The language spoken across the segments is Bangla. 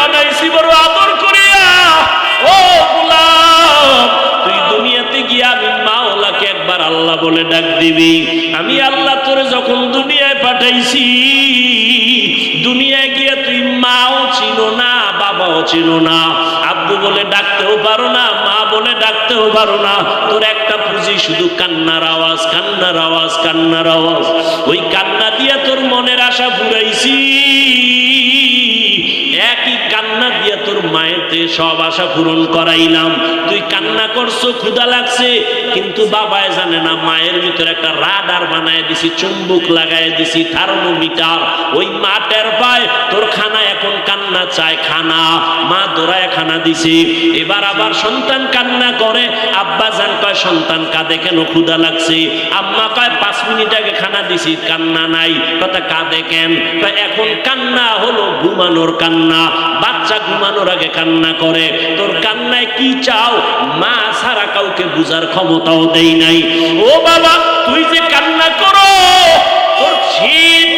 বানাইছি বড় আদর করিয়া। ও গোলাম, তুই দুনিয়াতে গিয়া আমি মাওলাকে একবার আল্লাহ বলে ডাক দিবি। আমি আল্লাহ তোরে যখন দুনিয়ায় পাঠাইছি, দুনিয়ায় গিয়া তুই মাও চিনো না, বাবাও চিনো না, আব্বু বলে ডাকতেও পারো না, মা বলে ডাকতেও পারো না। তোর একটা পুঁজি শুধু কান্নার আওয়াজ, কান্নার আওয়াজ, কান্নার আওয়াজ। ওই কান্না দিয়া তোর মনের আশা পুরাইছি, একই কান্না দিয়া তোর মায়েতে সব আশা পূরণ করাইলাম। তুই কান্না করছো, ক্ষুধা লাগছে, কিন্তু বাবায় জানে না মায়ের ভিতরে একটা রাডার বানায় দিছি, চুম্বক লাগায় দিছি, থার্মোমিটার। ওই মা টের পায় তোর খানা এখন কান্না চায়, খানা। মা দৌড়ায় খানা দিছি। এবার আবার সন্তান কান্না করে, আব্বা জান কয় সন্তান কাঁদে কেন, ক্ষুধা লাগছে। আম্মা কয় 5 মিনিট আগে খানা দিছি, কান্না নাই। কথা কাঁদে কেন? কয় এখন কান্না হলো ঘুমানোর কান্না। বাচ্চা ঘুমানোর আগে কান্না করে। তোর কান্নায় কি চাও মা ছাড়া কাউকে বুঝার ক্ষমতাও দেই নাই। ও বাবা, তুই যে কান্না করো, তোর শীত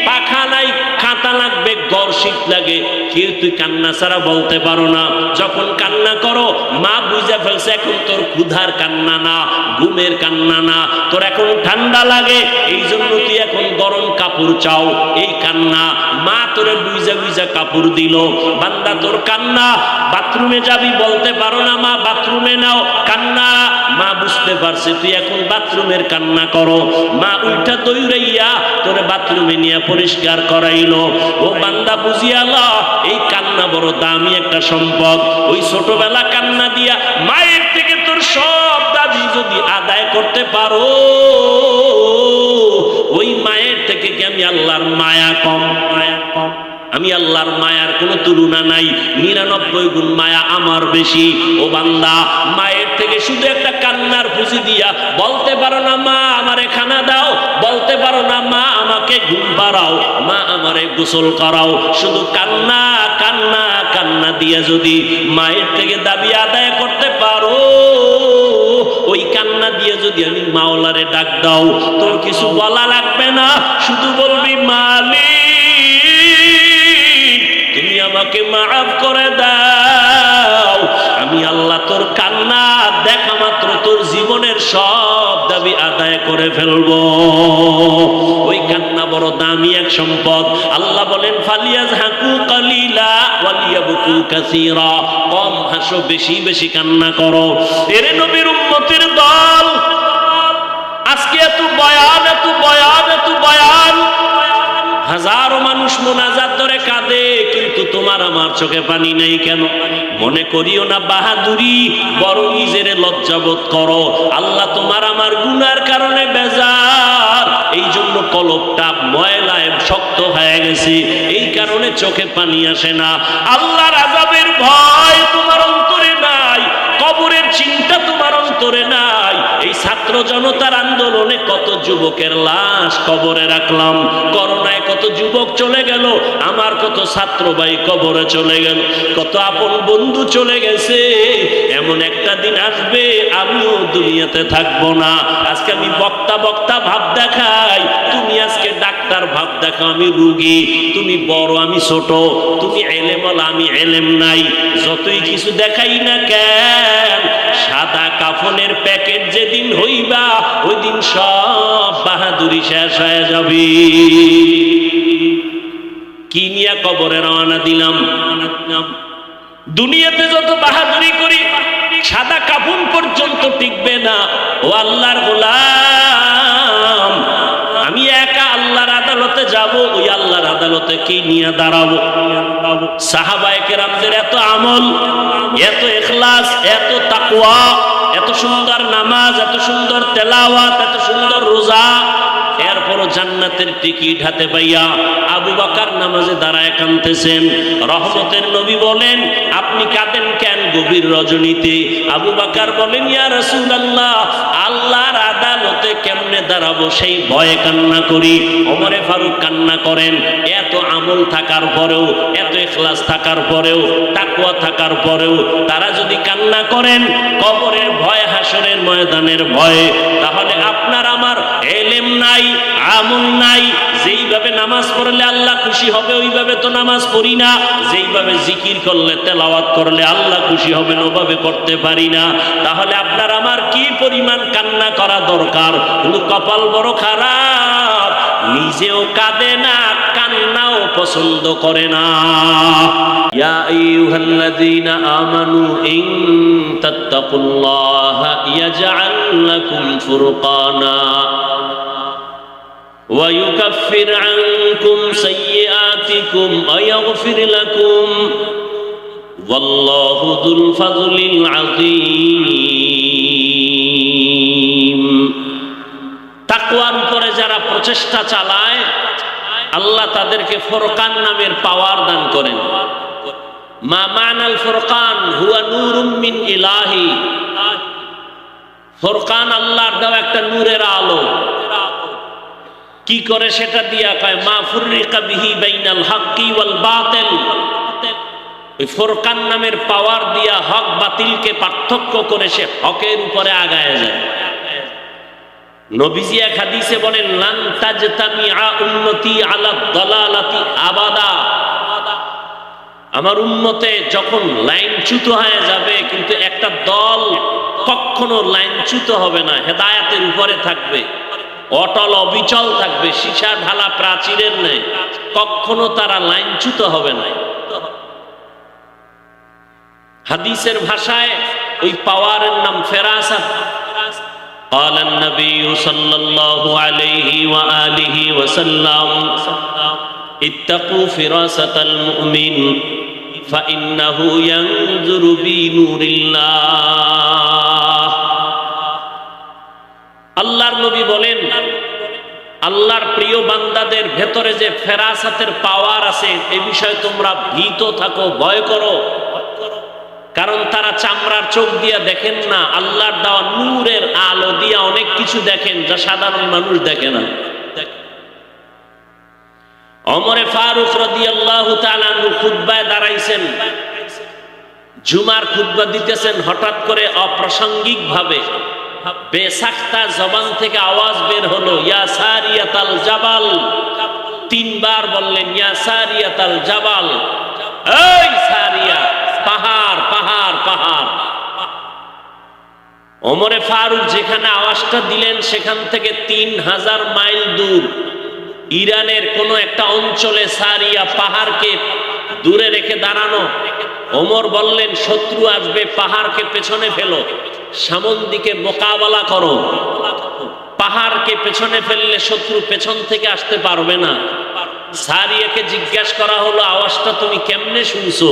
পাখা নাই, কাঁটা লাগবে, গড় শীত লাগে, কেউ তুই কান্না ছাড়া বলতে পারো না। যখন কান্না করো মা বুঝে ফেলছে এখন তোর ক্ষুধার কান্না না, ঘুমের কান্না না, তোর এখন ঠান্ডা লাগে, এই জন্য তুই এখন গরম কাপড় চাও, এই কান্না। মা তোরে বুঝা বুঝা কাপড় দিল। বান্দা তোর কান্না, বাথরুমে যাবি বলতে পারো না, মা বাথরুমে নাও, কান্না। মা বুঝতে পারছে তুই এখন বাথরুমের কান্না করো, মা উল্টা দৌড়াইয়া তোরে বাথরুমে নিয়ে পরিষ্কার করাইলো। ও বান্দা বুঝিয়ালা, এই কান্না বড় দামি একটা সম্পদ। ওই ছোটবেলা কান্না দিয়া মায়ের থেকে তোর সব দাবি যদি আদায় করতে পারো, ওই মায়ের থেকে কি আমি আল্লাহর মায়া কম? মায়া কম? আমি আল্লাহর মায়ার কোনো তুলনা নাই, 99 গুণ মায়া আমার বেশি। ও বান্দা, মায়ের থেকে শুধু একটা কান্নার পুঁজি দিয়া বলতে পারো না মা আমারে খানা দাও, বলতে পারো না মা আমাকে ঘুম পাড়াও, মা আমারে গোসল করাও। শুধু কান্না কান্না কান্না দিয়া যদি মায়ের থেকে দাবি আদায় করতে পারো, ওই কান্না দিয়ে যদি আমি মাওলারে ডাক দাও, তোর কিছু বলা লাগবে না, শুধু বলবি মালিক তুমি আমাকে মাফ করে দাও। আমি আল্লাহ তোর কান্না দেখা মাত্র তোর জীবনের সব দাবি আদায় করে ফেলবো। ওই কান্না বড় দামি এক সম্পদ। আল্লাহ বলেন ফালিয়াযহাকু কালিলা ওয়ালিয়াবকু কাসীরা, কম হাসো, বেশি বেশি কান্না করো। এরে নবীর উম্মতের দল, আজকে এত বয়ান, এত বয়ান, এত বয়ান, হাজারো মানুষ মোনাজাত ধরে কাঁদে, কিন্তু তোমার আমার চোখে পানি নেই কেন? মনে করিও না বাহাদুরি, বড় নিজের লজ্জাবোধ করো। আল্লাহ তোমার আমার গুনার কারণে বেজার, এই জন্য কলবটা ময়লায় শক্ত হয়ে গেছে, এই কারণে চোখে পানি আসে না। আল্লাহর আযাবের ভয় তোমার অন্তরে নাই, কবরের চিন্তা তোমার অন্তরে নাই। এই ছাত্র জনতার আন্দোলনে কত যুবকের লাশ কবরে রাখলাম, করোনায় কত যুবক চলে গেল, আমার কত ছাত্র ভাই কবরে চলে গেল, কত আপন বন্ধু চলে গেছে। এমন একটা দিন আসবে আমিও দুনিয়াতে থাকবো না। আজকে আমি বক্তা বক্তা ভাব দেখাই, তুমি আজকে ডাক্তার ভাব দেখাও, আমি রুগী, তুমি বড় আমি ছোট, তুমি এলেমওয়ালা আমি এলেম নাই। যতই কিছু দেখাই না কেন, সাদা কাফনের প্যাকেট যেদিন হইবা, ওই দিন সব বাহাদুরি শেষ হয়ে যাবে। কি নিয়ে কবরে রওনা দিলাম? দুনিয়াতে যত বাহাদুরি করি, সাদা কাফন পর্যন্ত টিকবে না। ও আল্লাহর গোলাম, আমি একা আল্লাহর আদালতে যাব, ওই আল্লাহর আদালতে কি নিয়ে দাঁড়াবো? সাহাবায়ে কেরামদের এত আমল, এত ইখলাস, এত তাকওয়া, এত সুন্দর নামাজ, এত সুন্দর তেলাওয়াত, এত সুন্দর রোজা, এরপরও জান্নাতের টিকিট হাতে পাইয়া আবু বকর নামাজে দাঁড়ায় কাঁদতেছেন। রহমতের নবী বলেন আপনি কাঁদেন কেন গভীর রজনীতে? আবু বকর বলেন ইয়া রাসূলুল্লাহ, আল্লাহর আদালতে কেমনে দাঁড়াবো সেই ভয়ে কান্না করি। ওমরে ফারুক কান্না করেন, এত আমল থাকার পরেও, এত ইখলাস থাকার পরেও, তাকওয়া থাকার পরেও তারা যদি কান্না করেন কবরের ভয়, হাসরের ময়দানের ভয়ে, তাহলে আপনার আমার এলেম নাই, আমল নাই। যেইভাবে নামাজ পড়লে আল্লাহ খুশি হবে ওইভাবে তো নামাজ পড়ি না, যেইভাবে জিকির করলে তেলাওয়াত করলে আল্লাহ খুশি হবেন ওভাবে করতে পারি না। তাহলে আপনার আমার কি পরিমাণ কান্না করা দরকার। কিন্তু কপাল বড় খারাপ, নিজেও কাঁদে না, কান্নাও পছন্দ করে না। ইয়া আইয়ুহাল্লাযীনা আমানু ইন তাত্তাকুল্লাহা ইয়াজআল লাকুম ফুরকানা ওয়া ইউকাফির আনকুম সাইয়্যাতিকুম ওয়া ইয়াগফির লাকুম ওয়াল্লাহু যুল ফাযলিল আযীম। তাকওয়ার উপরে যারা প্রচেষ্টা চালায় আল্লাহ তাদেরকে ফুরকান নামের পাওয়ার দান করেন। মা মানাল ফুরকান হুয়া নূরুম মিন ইলাহি। ফুরকান আল্লাহর দেওয়া একটা নূরের আলো। কি করে সেটা দিয়া কয় মা ফুররিকা বিহি বাইনাল হাক্কি ওয়াল বাতিল। ওই ফুরকান নামের পাওয়ার দিয়া হক বাতিলকে পার্থক্য করে সে হকের উপরে আগায় যায়। নবীজি এক হাদিসে বলেন লান তাজতামিআ উম্মতি আলা দালালাতি আবাদা। আমার উম্মতে যখন লাইনচ্যুত হয়ে যাবে কিন্তু একটা দল কখনো লাইনচ্যুত হবে না, হেদায়েতের উপরে থাকবে, অটল অবিচল থাকবে, সীসা ঢালা প্রাচীরের ন্যায়, কখনো তারা লাইনচ্যুত হবে না। হাদিসের ভাষায় ওই পাওয়ারের নাম ফেরাসাত। قال النبي صلى الله عليه وآله وسلم اتقوا فراسة المؤمن فإنه ينظر بنور الله। আল্লাহর নবী বলেন আল্লাহর প্রিয় বান্দাদের ভেতরে যে ফেরাসাতের পাওয়ার আছে এই বিষয়ে তোমরা ভীত থাকো, ভয় করো। কারণ তারা চামড়ার চোখ দিয়া দেখেন না, আল্লাহর দেওয়া নূরের আলো দিয়া অনেক কিছু দেখেন যা সাধারণ মানুষ দেখে না। ওমরে ফারুক রাদিয়াল্লাহু তাআলা আনহু খুতবায় দাঁড়াইছেন, জুমার খুতবা দিতেছেন, হঠাৎ করে অপ্রাসঙ্গিক ভাবে বেসাখতা জবান থেকে আওয়াজ বের হলো ইয়া সারিয়াতাল জাবাল। তিনবার বললেন ইয়া সারিয়াতাল জাবাল, এই সারিয়া, পাহাড় পাহাড় পাহাড়। ওমরে ফারুক যেখানে আওয়াজটা দিলেন সেখান থেকে 3000 মাইল দূর ইরানের কোন একটা অঞ্চলে সারিয়া পাহাড়কে দূরে রেখে দাঁড়ানো। ওমর বললেন শত্রু আসবে, পাহাড়কে পেছনে ফেলো, সামন দিকে মোকাবেলা করো। পাহাড়কে পেছনে ফেললে শত্রু পেছন থেকে আসতে পারবে না। সারিয়াকে জিজ্ঞাসা করা হলো আওয়াজটা তুমি কেমনে শুনছো?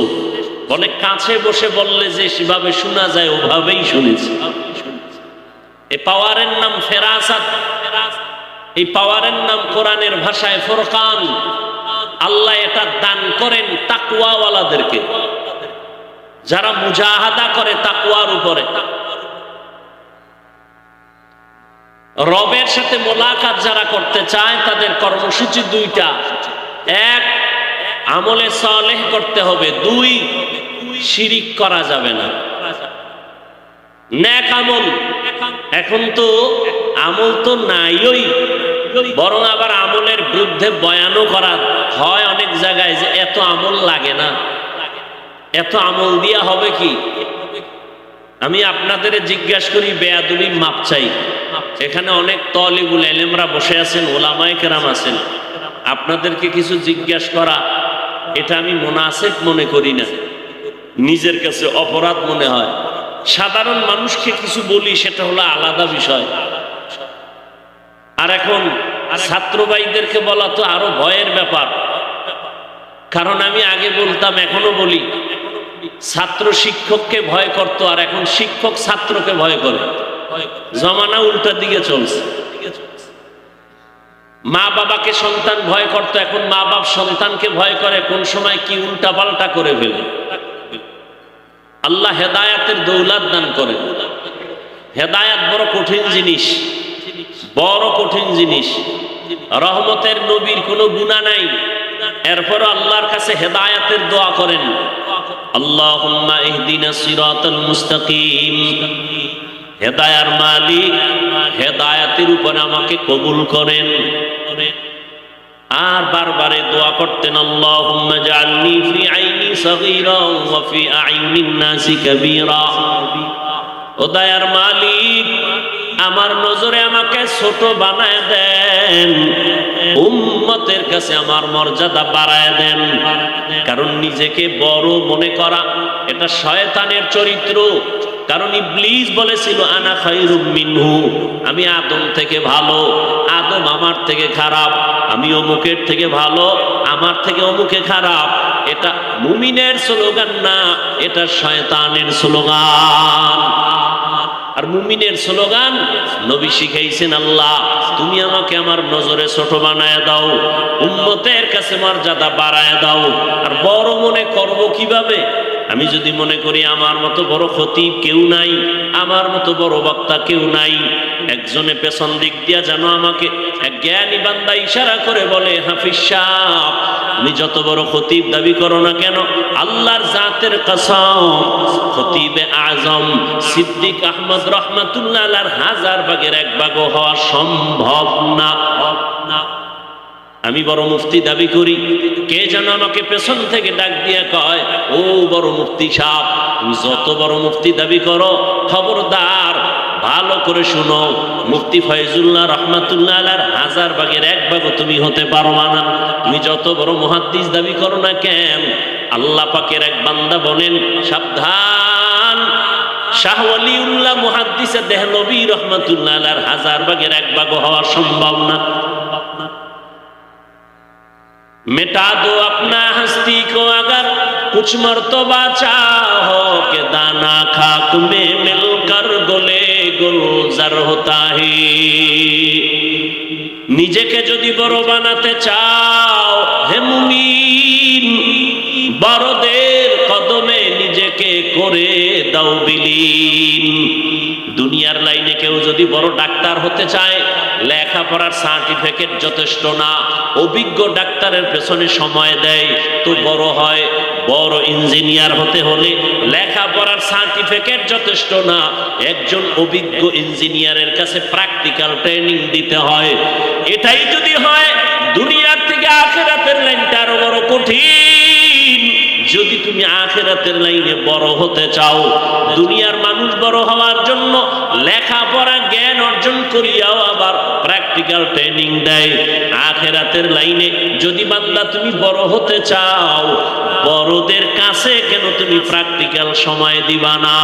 বলে কাছে বসে বললে যে সেভাবে শোনা যায় ওভাবেই শুনেছি। এই পাওয়ারের নাম ফেরাসাত। এই পাওয়ারের নাম কোরআনের ভাষায় ফুরকান। আল্লাহ এটা দান করেন তাকওয়াওয়ালাদেরকে, যারা মুজাহাদা করে তাকওয়ার উপরে। রবের সাথে মোলাকাত যারা করতে চায় তাদের কর্মসূচি দুইটা। এক, আমলে সালেহ করতে হবে। দুই, শিরিক করা যাবে না। নেক আমল। এখন তো আমল তো নাইই, বরং আবার আমলের বিরুদ্ধে বয়ানও করা হয় অনেক জায়গায় যে এত আমল লাগে না, এত আমল দিয়া হবে কি। আমি আপনাদের জিজ্ঞাসা করি, বেয়াদবি মাপ চাই। এখানে অনেক তালিবুল ইলমরা বসে আছেন, ওলামায়ে কেরাম আছেন, আপনাদেরকে কিছু জিজ্ঞাসা করা এটা আমি মুনাসিব মনে করি না, নিজের কাছে অপরাধ মনে হয়। সাধারণ মানুষকে কিছু বলি সেটা হলো আলাদা বিষয়। আর এখন ছাত্র ভাইদেরকে বলা তো আরো ভয়ের ব্যাপার। কারণ আমি আগে বলতাম, এখনো বলি, ছাত্র শিক্ষককে ভয় করতো, আর এখন শিক্ষক ছাত্রকে ভয় করে। জমানা উল্টা দিকে চলছে। মা বাবাকে সন্তান ভয় করতো, এখন মা বাপ সন্তানকে ভয় করে। কোন সময় কি উল্টা পাল্টা করে ফেলে। আল্লাহ হেদায়াতের দৌলত দান করে। হেদায়াত বড় কঠিন জিনিস, বড় কঠিন জিনিস। রহমতের নবীর কোনো গুনাহ নাই, এরপর আল্লাহর কাছে হেদায়াতের দোয়া করেন, আল্লাহুম্মা ইহদিনাস সিরাতাল মুস্তাকিম হেদায়ার মালিক, হেদায়াতের উপরে আমাকে কবুল করেন। আর বারবারে দোয়া করতেন, আল্লাহুম্মা জাআলনি ফি আইনি সগীরা ওয়া ফি আইনিন নাসি কাবীরা। ও দয়ার মালিক, আমার নজরে আমাকে ছোট বানায় দেন, উম্মতের কাছে আমার মর্যাদা বাড়ায় দেন। কারণ নিজেকে বড় মনে করা এটা শয়তানের চরিত্র। কারণ ইবলিস বলেছিল আনা খায়রুম মিনহু, আমি আদম থেকে ভালো, আদম আমার থেকে খারাপ, আমি অমুকের থেকে ভালো, আমার থেকে অমুকে খারাপ। এটা মুমিনের স্লোগান না, এটা শয়তানের স্লোগান। আর মুমিনের স্লোগান নবী শিখাইছেন, আল্লাহ তুমি আমাকে আমার নজরে ছোট বানায় দাও, উম্মতের কাছে মর্যাদা বাড়ায় দাও। আর বড় মনে করব কিভাবে? আমি যদি মনে করি আমার মতো বড় খতিব কেউ নাই, আমার মতো বড় বক্তা কেউ নাই, একজনে পেছন দিক দিয়া যেন আমাকে এক জ্ঞানী বান্দা ইশারা করে বলে, হাফিজ সাহেব তুমি যত বড় খতিব দাবি করো না কেন, আল্লাহর জাতের কসম খতিবে আজম সিদ্দিক আহমদ রহমাতুল্লাহ আলাইহির 1000 ভাগের 1 ভাগও হওয়া সম্ভব না। আমি বড় মুফতি দাবি করি, কে যেন আমাকে পেছন থেকে ডাক দিয়ে কয়, ও বড় মুফতি সাহেব তুমি যত বড় মুফতি দাবি করো, খবরদার ভালো করে শুনো, মুফতি ফয়জুল্লাহ রহমাতুল্লাহ আলাইহির 1000 ভাগের 1 ভাগও তুমি হতে পারবা না। তুমি যত বড় মুহাদ্দিস দাবি করো না কেন, আল্লাহ পাকের এক বান্দা বলেন, সাবধান, শাহ ওয়ালিউল্লাহ মুহাদ্দিসে দেহলভী রহমাতুল্লাহ আলাইহির 1000 ভাগের 1 ভাগও হওয়া সম্ভব না। मिटा दो अपना हस्ती को अगर कुछ मर्तबा चाहो कि दाना खाक में मिलकर गोले गुलजार होता है। নিজেকে যদি বড় বানাতে চাও হে মুমিন, বড়দের কদমে নিজেকে করে দাও বিলীন। দুনিয়ার লাইনে কেউ যদি বড় ডাক্তার হতে চায়, লেখাপড়ার সার্টিফিকেট যথেষ্ট না, অভিজ্ঞ ডাক্তারের পেছনে সময় দেয় তো বড় হয়। বড় ইঞ্জিনিয়ার হতে হলে লেখাপড়ার সার্টিফিকেট যথেষ্ট না, একজন অভিজ্ঞ ইঞ্জিনিয়ারের কাছে প্র্যাকটিক্যাল ট্রেনিং দিতে হয়। এটাই যদি হয়, দুনিয়ার থেকে আখিরাতের লাইনটা আরো বড় কঠিন। যদি তুমি আখিরাতের লাইনে বড় হতে চাও, দুনিয়ার মানুষ বড় হওয়ার জন্য লেখাপড়া জ্ঞান অর্জন করিয়াও আবার প্র্যাকটিক্যাল ট্রেনিং দেয়। আখিরাতের লাইনে যদি বান্দা তুমি বড় হতে চাও, বড়দের কাছে কেন তুমি প্র্যাকটিক্যাল সময় দিবা না?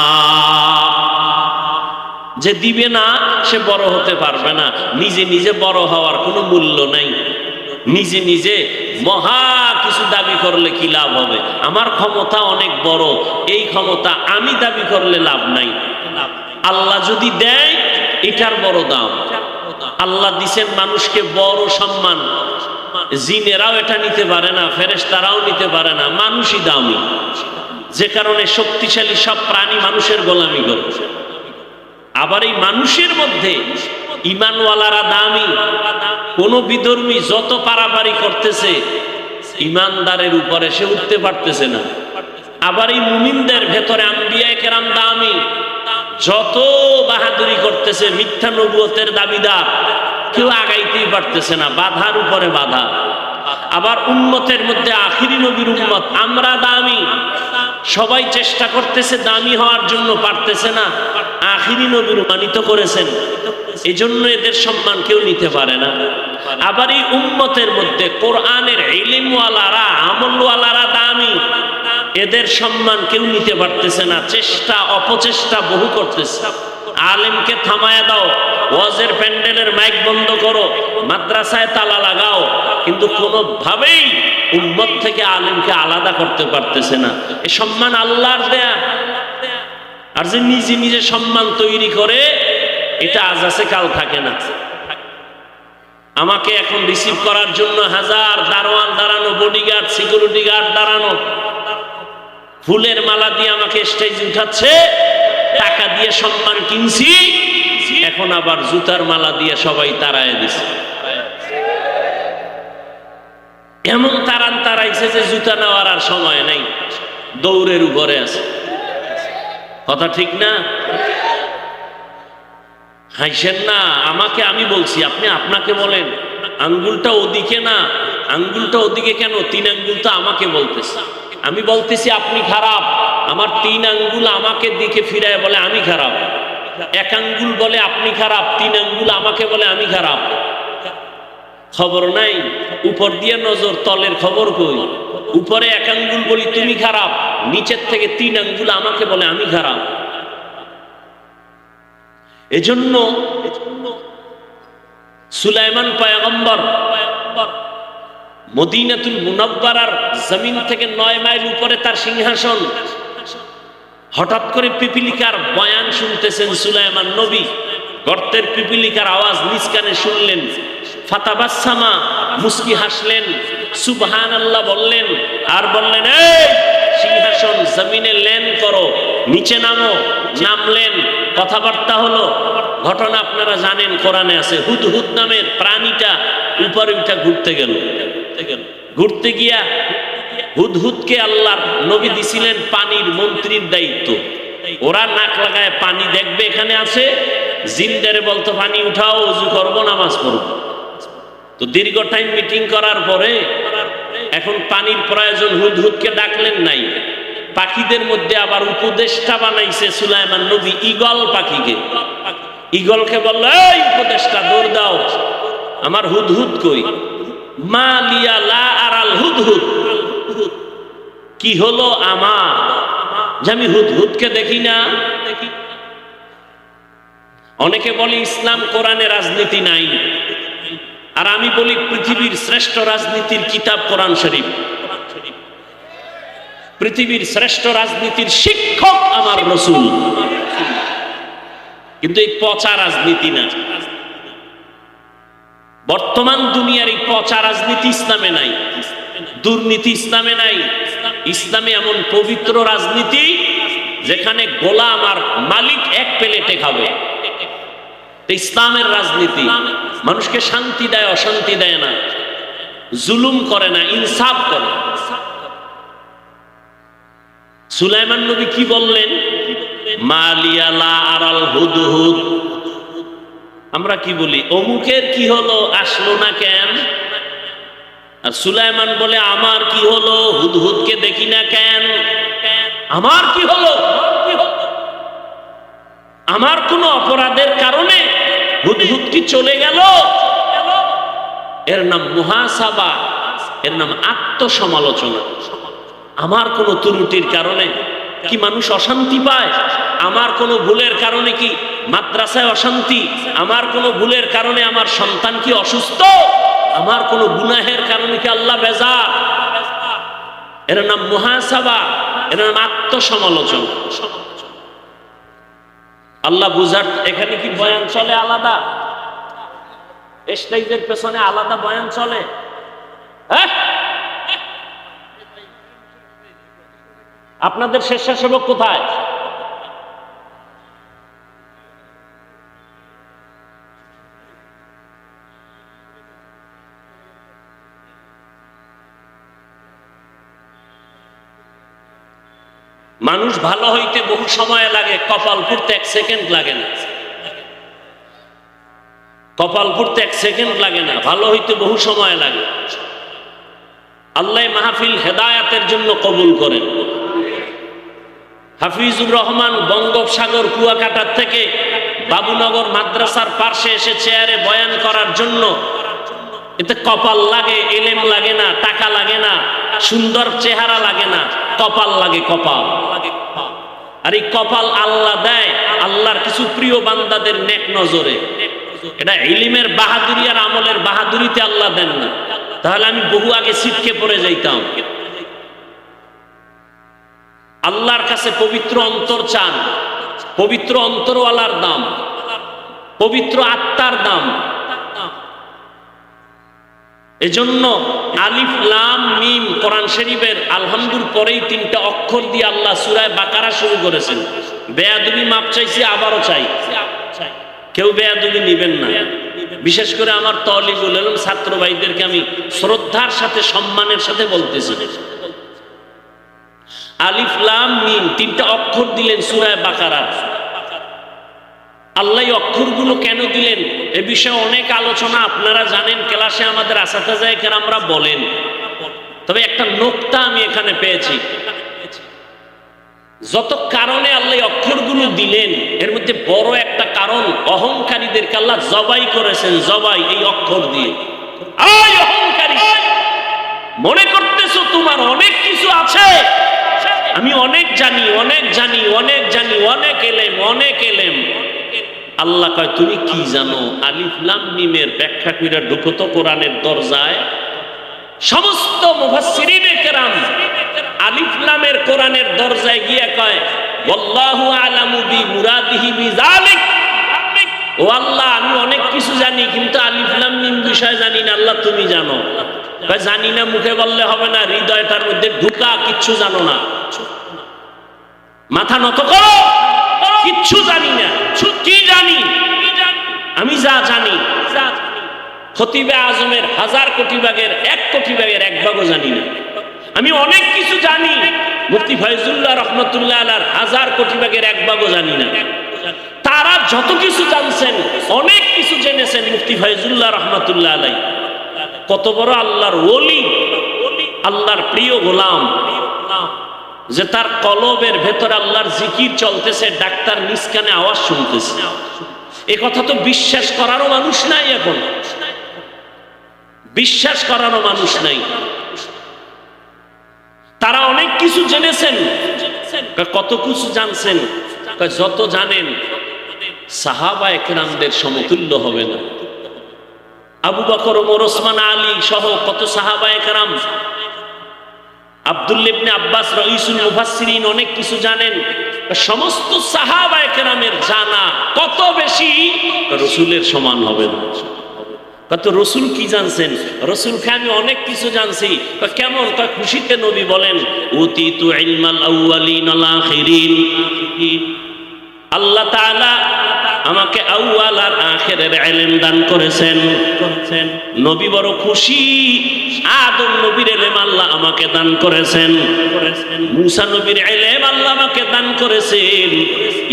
যে দিবে না সে বড় হতে পারবে না। নিজে নিজে বড় হওয়ার কোনো মূল্য নাই। নিজে নিজে মহা কিছু দাবি করলে কি লাভ হবে? আমার ক্ষমতা অনেক বড়, এই ক্ষমতা আমি দাবি করলে লাভ নাই। আল্লাহ যদি দেয় এটার বড় দাম। আল্লাহ দিছেন মানুষকে বড় সম্মান, জিনেরাও এটা নিতে পারে না, ফেরেশতারাও নিতে পারে না, মানুষই দামি। যে কারণে শক্তিশালী সব প্রাণী মানুষের গোলামি করে। আবার এই মানুষের মধ্যে ইমানওয়ালারা দামি। কোন বিধর্মী যত পারাপারি করতেছে, ইমানদারের উপরে সে উঠতে পারতেছে না। আবার এই মুমিনদের ভেতরে আম্বিয়ায়ে কেরাম দামি। যত বাহাদুরি করতেছে, মিথ্যা নবুয়তের দাবিদার, কেউ আগাইতেই পারতেছে না, বাধার উপরে বাধা। আবার উম্মতের মধ্যে আখিরি নবীর উম্মত আমরা দামি, সবাই চেষ্টা করতেছে দামি হওয়ার জন্য, পারতেছে না। আখিরি নবীর মানিত করেছেন, এজন্য এদের সম্মান কেউ নিতে পারে না। আবার এই উম্মতের মধ্যে কোরআনের ইলমওয়ালারা, আমলওয়ালারা দামি, এদের সম্মান কেউ নিতে পারতেছে না। চেষ্টা অপচেষ্টা বহু করতেছে। আলেমকে থামায়া দাও, ওয়াজের প্যান্ডেলের মাইক বন্ধ করো, মাদ্রাসায় তালা লাগাও, কিন্তু কোনোভাবেই উম্মত থেকে আলেমকে আলাদা করতে পারতেছে না। এই সম্মান আল্লাহর দেয়া। আর যে নিজে নিজে সম্মান তৈরি করে, এটা আজ আছে কাল থাকে না। আমাকে এখন রিসিভ করার জন্য 1000 দারোয়ান দাঁড়ানো, বডিগার্ড, সিকিউরিটি গার্ড দাঁড়ানো, ফুলের মালা দিয়ে আমাকে স্টেজে উঠাচ্ছে, টাকা দিয়ে সম্মান কিনছি, এখন আবার জুতার মালা দিয়ে সবাই তাড়ায় দিছে। এমন তাড়াইছে যে জুতা নেওয়ার আর সময় নাই, দৌড়ের উপরে আছে। কথা ঠিক না? হাসেন না, আমাকে আমি বলছি, আপনি আপনাকে বলেন। আঙ্গুলটা ওদিকে না, আঙ্গুলটা ওদিকে কেন? 3 আঙ্গুল তো আমাকে বলতেছে। আমি বলতেছি আপনি খারাপ, আমার 3 আঙ্গুল আমাকে দিকে ফিরায় বলে আমি খারাপ। 1 আঙ্গুল বলে আপনি খারাপ, 3 আঙ্গুল আমাকে বলে আমি খারাপ। খবর নাই, উপর দিয়ে নজর, তলের খবর কই? উপরে 1 আঙ্গুল বলি তুমি খারাপ, নিচের থেকে 3 আঙ্গুল আমাকে বলে আমি খারাপ। এজন্য সুলাইমান পয়গম্বর মদিনাতুল মুনাওয়ারার জমিন থেকে 9 মাইল উপরে তার সিংহাসন। হঠাৎ করে পিপিলিকার বয়ান শুনতেছেন সুলাইমান নবী। গর্তের পিপিলিকার আওয়াজ নিজ কানে শুনলেন। ফাতাবাসসামা, মুস্কি হাসলেন, সুবহানাল্লাহ বললেন, আর বললেন এই সিংহাসন জমিনে ল্যান্ড করো, নিচে নামো। নামলেন, কথাবার্তা হলো। ঘটনা আপনারা জানেন, কোরআনে আছে। হুদহুদ নামের প্রাণীটা উপরে উঠা ঘুরতে গেল। ঘুরতে গিয়া হুদহুদকে আল্লাহর নবী দিছিলেন পানির মন্ত্রীর দায়িত্ব। ওরা নাক লাগায় পানি দেখবে এখানে আছে, জিন্দারে বলতো পানি উঠাও, ওযু করবো, নামাজ পড়বো। তো দীর্ঘ টাইম মিটিং করার পরে এখন পানির প্রয়োজন, হুদহুদকে ডাকলেন নাই। পাখিদের মধ্যে আবার উপদেষ্টা বানাইছে সুলাইমান নবী ঈগল পাখিকে। ঈগলকে বলল, এই উপদেষ্টা দৌড় দাও, আমার হুদহুদ কই? মা লিয়া লা আরাল হুদহুদ, কি হলো আমার যে আমি হুদহুদকে দেখি না? অনেকে বলে ইসলাম কোরআনে রাজনীতি নাই, আর আমি বলি পৃথিবীর শ্রেষ্ঠ রাজনীতির কিতাব কোরআন শরীফ। পৃথিবীর শ্রেষ্ঠ রাজনীতির শিক্ষক আমার রাসূল। কিন্তু এই পচা রাজনীতি না। বর্তমান দুনিয়ার এই পচা রাজনীতি ইসলামে নাই, দুর্নীতি ইসলামে নাই। ইসলামে এমন পবিত্র রাজনীতি যেখানে গোলাম আর মালিক এক প্লেটে খাবে। ইসলামের রাজনীতি মানুষকে শান্তি দেয়, অশান্তি দেয় না, জুলুম করে না, ইনসাফ করে। সুলাইমান নবী কি বললেন? মা লিয়া লা আরাল হুদহুদ। আমরা কি বলি? অমুকের কি হলো, আসলো না কেন? আর সুলাইমান বলে আমার কি হলো, হুদহুদকে দেখি না কেন? আমার কি হলো? আমার কোন অপরাধের কারণে হুদহুদ কি চলে গেল? এর নাম মুহাসাবা, এর নাম আত্মসমালোচনা। আমার কোন ত্রুটির কারণে কি মানুষ অশান্তি পায়? আমার কোন ভুলের কারণে কি মাদ্রাসায় অশান্তি? আমার কোন ভুলের কারণে আমার সন্তান কি অসুস্থ? আমার কোন গুনাহের কারণে কি আল্লাহ বেজার? এর নাম মুহাসাবা, এর নাম আত্মসমালোচনা। আল্লাহ বুঝার এখানে কি বয়ান চলে আলাদা? স্টেজের পেছনে আলাদা বয়ান চলে? হ্যাঁ, আপনাদের স্বেচ্ছাসেবক কোথায়? মানুষ ভালো হইতে বহু সময় লাগে, কপাল ফুটতে 1 সেকেন্ড লাগে না। কপাল ফুটতে 1 সেকেন্ড লাগে না, ভালো হইতে বহু সময় লাগে। আল্লাহ মাহফিল হেদায়াতের জন্য কবুল করেন। হাফিজুর রহমান বঙ্গোপসাগর কুয়াকাটার থেকে বাবুনগর মাদ্রাসার পাশে এসে চেয়ারে বয়ান করার জন্য। এতে কপাল লাগে, এলেম লাগে না, টাকা লাগে না, সুন্দর চেহারা লাগে না, কপাল লাগে, কপাল। আর এই কপাল আল্লাহ দেয় আল্লাহর কিছু প্রিয় বান্দাদের নেক নজরে। এটা ইলমের বাহাদুরি আর আমলের বাহাদুরিতে আল্লাহ দেন না, তাহলে আমি বহু আগে ছিটকে পড়ে যাইতাম। আল্লাহর কাছে পবিত্র অন্তর চান, পবিত্র অন্তরওয়ালার দাম, পবিত্র আত্মার দাম। এজন্য আলিফ লাম মিম কোরআন শরীফের আলহামদুর পরেই 3টা অক্ষর দিয়ে আল্লাহ সূরা বাকারা শুরু করেছেন। বেয়াদবি মাপ চাইছি, আবারও চাই, কেউ বেয়াদবি নিবেন না। বিশেষ করে আমার তালিবুল ইলম ছাত্র ভাইদেরকে আমি শ্রদ্ধার সাথে, সম্মানের সাথে বলতেছি, আলিফ লাম মিম 3টা অক্ষর দিলেন সূরা বাকারার। আল্লাহ অক্ষরগুলো কেন দিলেন এ বিষয়ে অনেক আলোচনা আপনারা জানেন, ক্লাসে আমাদের আসাতাজায়ে কেরামরা বলেন। তবে একটা নোকতা আমি এখানে পেয়েছি, যত কারণে আল্লাহ অক্ষরগুলো দিলেন এর মধ্যে বড় একটা কারণ, অহংকারীদেরকে আল্লাহ জবাই করেছেন, জবাই এই অক্ষর দিয়ে। আয় অহংকারী, মনে করতেছো তোমার অনেক কিছু আছে, আমি অনেক জানি, অনেক জানি, অনেক জানি, অনেক এলেম, অনেক এলেম। আল্লাহ কয় তুমি কি জানো? আলিফ লাম মিমের ব্যাখ্যা কইরা ঢুকো তো কোরআনের দরজায়। সমস্ত মুফাসসিরিনে কেরাম আলিফ লামের কোরআনের দরজায় গিয়ে কয় ওয়াল্লাহু আলামু বিমুরাদিহি বিযালিক, ও আল্লাহ আমি অনেক কিছু জানি কিন্তু আলিফ লাম মিম বিষয় জানি না, আল্লাহ তুমি জানো। কয় জানি না মুখে বললে হবে না, হৃদয়টার মধ্যে ঢুকা, কিচ্ছু জানো না, মাথা নত করো, কিচ্ছু জানি না। কি জানি? আমি যা জানি খতিবে আজমের 1000 কোটি ভাগের 1 কোটি ভাগের 1 ভাগও জানি না। আমি অনেক কিছু জানি, মুফতি ফয়জুল্লাহ রহমতুল্লাহ আলাইহির 1000 কোটি ভাগের 1 ভাগও জানি না। তারা যত কিছু জানছেন, অনেক কিছু জেনেছেন মুফতি ফয়জুল্লাহ রহমতুল্লাহ আলাইহি। কত বড় আল্লাহর ওলি, আল্লাহর প্রিয় গোলাম, যে তার কলবের ভেতর আল্লাহর জিকির চলতেছে, ডাক্তার নিজ কানে আওয়াজ শুনতেছে। এ কথা তো বিশ্বাস করারও মানুষ নাই, এখন বিশ্বাস করারও মানুষ নাই। তারা অনেক কিছু জেনেছেন। কত কিছু জানছেন? যত জানেন সাহাবায়ে কেরামদের সমতুল্য হবে না। আবু বকর, ওমর, ওসমান, আলী সহ কত সাহাবায়ে কেরাম, আব্দুল্লাহ ইবনে আব্বাস রাইসুল মুফাসসিরিন অনেক কিছু জানেন। সমস্ত সাহাবায়ে কেরামের জানা কত বেশি, রাসূলের সমান হবে না। কত রসুল কি জানছেন? রসুলকে আমি অনেক কিছু জানছি। কেমন? খুশিতে নবী বলেন উতিতু ইলমাল আউয়ালিন ওয়াল আখিরিন, আল্লাহ তাআলা আমাকে আউয়াল আর আখিরের ইলম দান করেছেন। নবী বড় খুশি, আদম নবীর ইলম আল্লাহ আমাকে দান করেছেন, মুসা নবীর ইলম আল্লাহ আমাকে দান করেছেন,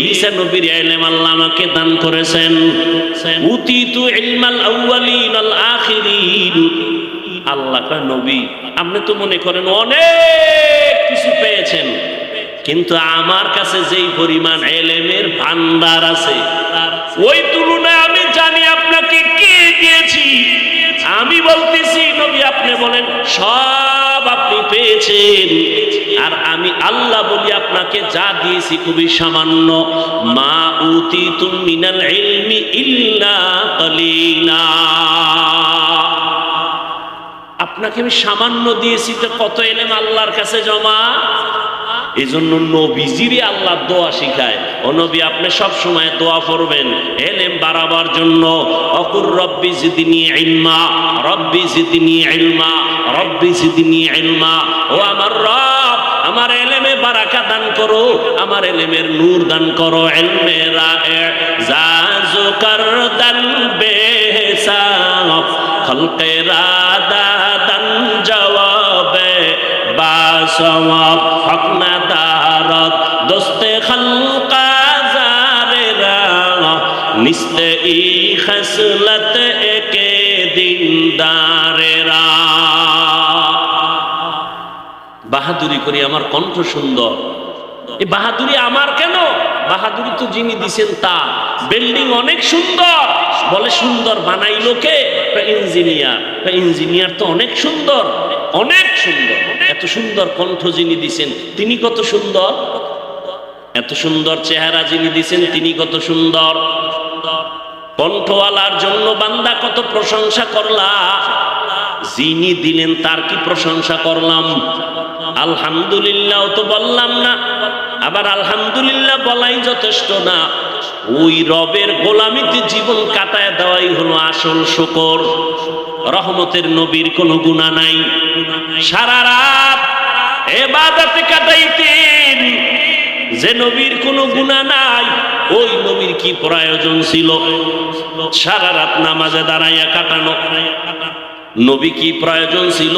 ঈসা নবীর ইলম আল্লাহ আমাকে দান করেছেন। উতিতু ইলমাল আউয়ালিন ওয়াল আখিরিন। আল্লাহ কয় নবী আপনি তো মনে করেন অনেক কিছু পেয়েছেন, কিন্তু আমার কাছে যেই পরিমাণ ইলমের ভান্ডার আছে ওই তুলনায় আমি জানি আপনাকে কি দিয়েছি। আমি বলতেছি নবী আপনি বলেন সব আপনি পেয়েছেন, আর আমি আল্লাহ বলি আপনাকে যা দিয়েছি খুবই সামান্য। মা উতিতুম মিনাল ইলমি ইল্লা কালিলা, আপনাকে আমি সামান্য দিয়েছি, তো কত ইলম আল্লাহর কাছে জমা। এই জন্য নবীজিরে আল্লাহ দোয়া শিখায়, ও নবী আপনি সব সময় দোয়া করবেন ইলম বাড়াবার জন্য। অকুর রব্বি জিদনি ইলমা, রব্বি জিদনি ইলমা, রব্বি জিদনি ইলমা। ও আমার রব আমার ইলমে বারাকা দান করো, আমার ইলমের নূর দান করো। ইলমে রায়ে জাজু করদান বেহিসাব, খলকে রাদা দান জওয়াবে বাসওয়াব, হক না দারত দোস্তে খলকা জারেরা, নিস্তে ই খসলত একে দিনদারেরা। বাহাদুরি করি, আমার কণ্ঠ সুন্দর। এই বাহাদুরি আমার কেন? বাহাদুরি তো যিনি দিছেন তা। বিল্ডিং অনেক সুন্দর, বলে সুন্দর বানাইলো কে? ইঞ্জিনিয়ার। ইঞ্জিনিয়ার তো অনেক সুন্দর, অনেক সুন্দর। এত সুন্দর কণ্ঠ যিনি দিছেন তিনি কত সুন্দর, এত সুন্দর চেহারা যিনি দিছেন তিনি কত সুন্দর। কণ্ঠওয়ালার জন্য বান্দা কত প্রশংসা করলাম, যিনি দিলেন তার কি প্রশংসা করলাম। আলহামদুলিল্লাহ তো বললাম না, আবার আলহামদুলিল্লাহ বলাই যথেষ্ট না, ওই রবের গোলামিতে জীবন কাটায় দেওয়াই হলো আসল শুকর। রহমতের নবীর কোনো গুনাহ নাই, সারা রাত ইবাদতে কাটাইতেন। যে নবীর কোনো গুনাহ নাই ওই নবীর কি প্রয়োজন ছিল সারা রাত নামাজে দাঁড়াইয়া কাটানো? নবী কি প্রয়োজন ছিল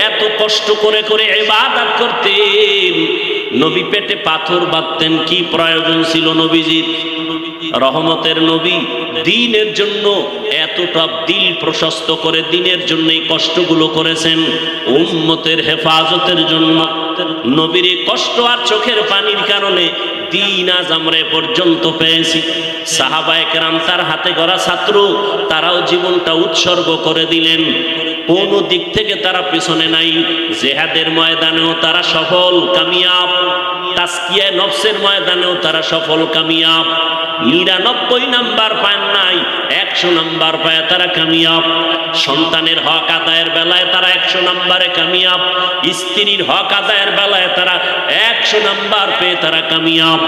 এত কষ্ট করে করে ইবাদত করতেন? নবী পেটে পাথর বাঁধতেন, কি প্রয়োজন ছিল নবীজির? রহমতের নবী দ্বীনের জন্য এতটা দিল প্রশস্ত করে দ্বীনের জন্য এই কষ্টগুলো করেছেন উম্মতের হেফাজতের জন্য। নবীর কষ্ট আর চোখের পানির কারণে দ্বীন আজ আমরা এ পর্যন্ত পেয়েছি। সাহাবায়ে কেরাম তার হাতে গড়া ছাত্র, তারাও জীবনটা উৎসর্গ করে দিলেন, কোন দিক থেকে তারা পিছনে নাই। জিহাদের ময়দানেও তারা সফল কামিয়াব, তাসকিয়া নফসের ময়দানেও তারা সফল কামিয়াব। 99 নাম্বার পায় নাই, 100 নাম্বার পায় তারা কামিয়াব। সন্তানের হক আদায়ের বেলায় তারা 100 নাম্বারে কামিয়াব, স্ত্রীর হক আদায়ের বেলায় তারা 100 নাম্বার পেয়ে তারা কামিয়াব।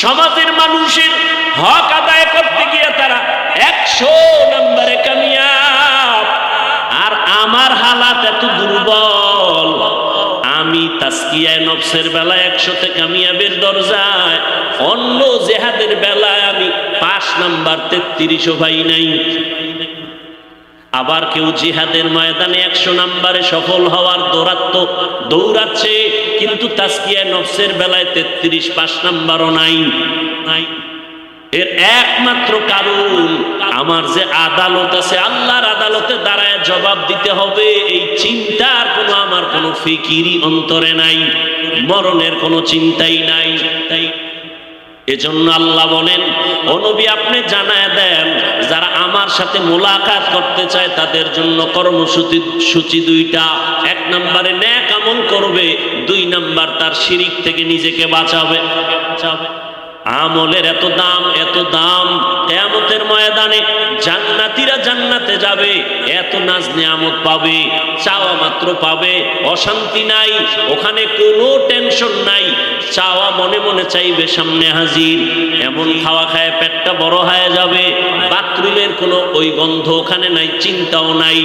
সমাজের মানুষের হক আদায় করতে গিয়ে তারা 100 নাম্বারে কামিয়াব। আর আমার হালাত এত দুর্বল, আমি তাসকিয়ায়ে নফসের বেলায় 100তে কামিয়াবের দরজায়, অন্য জিহাদের বেলায় আমি 5 নাম্বার 33ও পাই নাই। আবার কেউ জিহাদের ময়দানে 100 নাম্বারে সফল হওয়ার দৌড়াচ্ছে, কিন্তু তাসকিয়ায়ে নফসের বেলায় 33 5 নাম্বারও নাই। এর একমাত্র কারণ আমার যে আদালত আছে, আল্লাহর আদালতে দাঁড়ায় জবাব দিতে হবে, এই চিন্তার কোনো আমার কোনো ফিকিরই অন্তরে নাই, মরণের কোনো চিন্তাই নাই। তাই এজন্য আল্লাহ বলেন, ও নবী আপনি জানায় দেন, যারা আমার সাথে মোলাকাত করতে চায় তাদের জন্য কর্মসূচি 2টা। 1 নম্বরে নেক আমল করবে, 2 নাম্বার তার শিরিক থেকে নিজেকে বাঁচাবে। আমলের এত দাম, কিয়ামতের ময়দানে জান্নাতীরা জান্নাতে যাবে, এত নাজ নিয়ামত পাবে, চাওয়া মাত্র পাবে, অশান্তি নাই, ওখানে কোনো টেনশন নাই, চাওয়া মনে মনে চাইবে সামনে হাজির। এমন খাওয়া খায় পেটটা বড় হয়ে যাবে, বাথরুমের কোনো ওই গন্ধ ওখানে নাই, চিন্তাও নাই।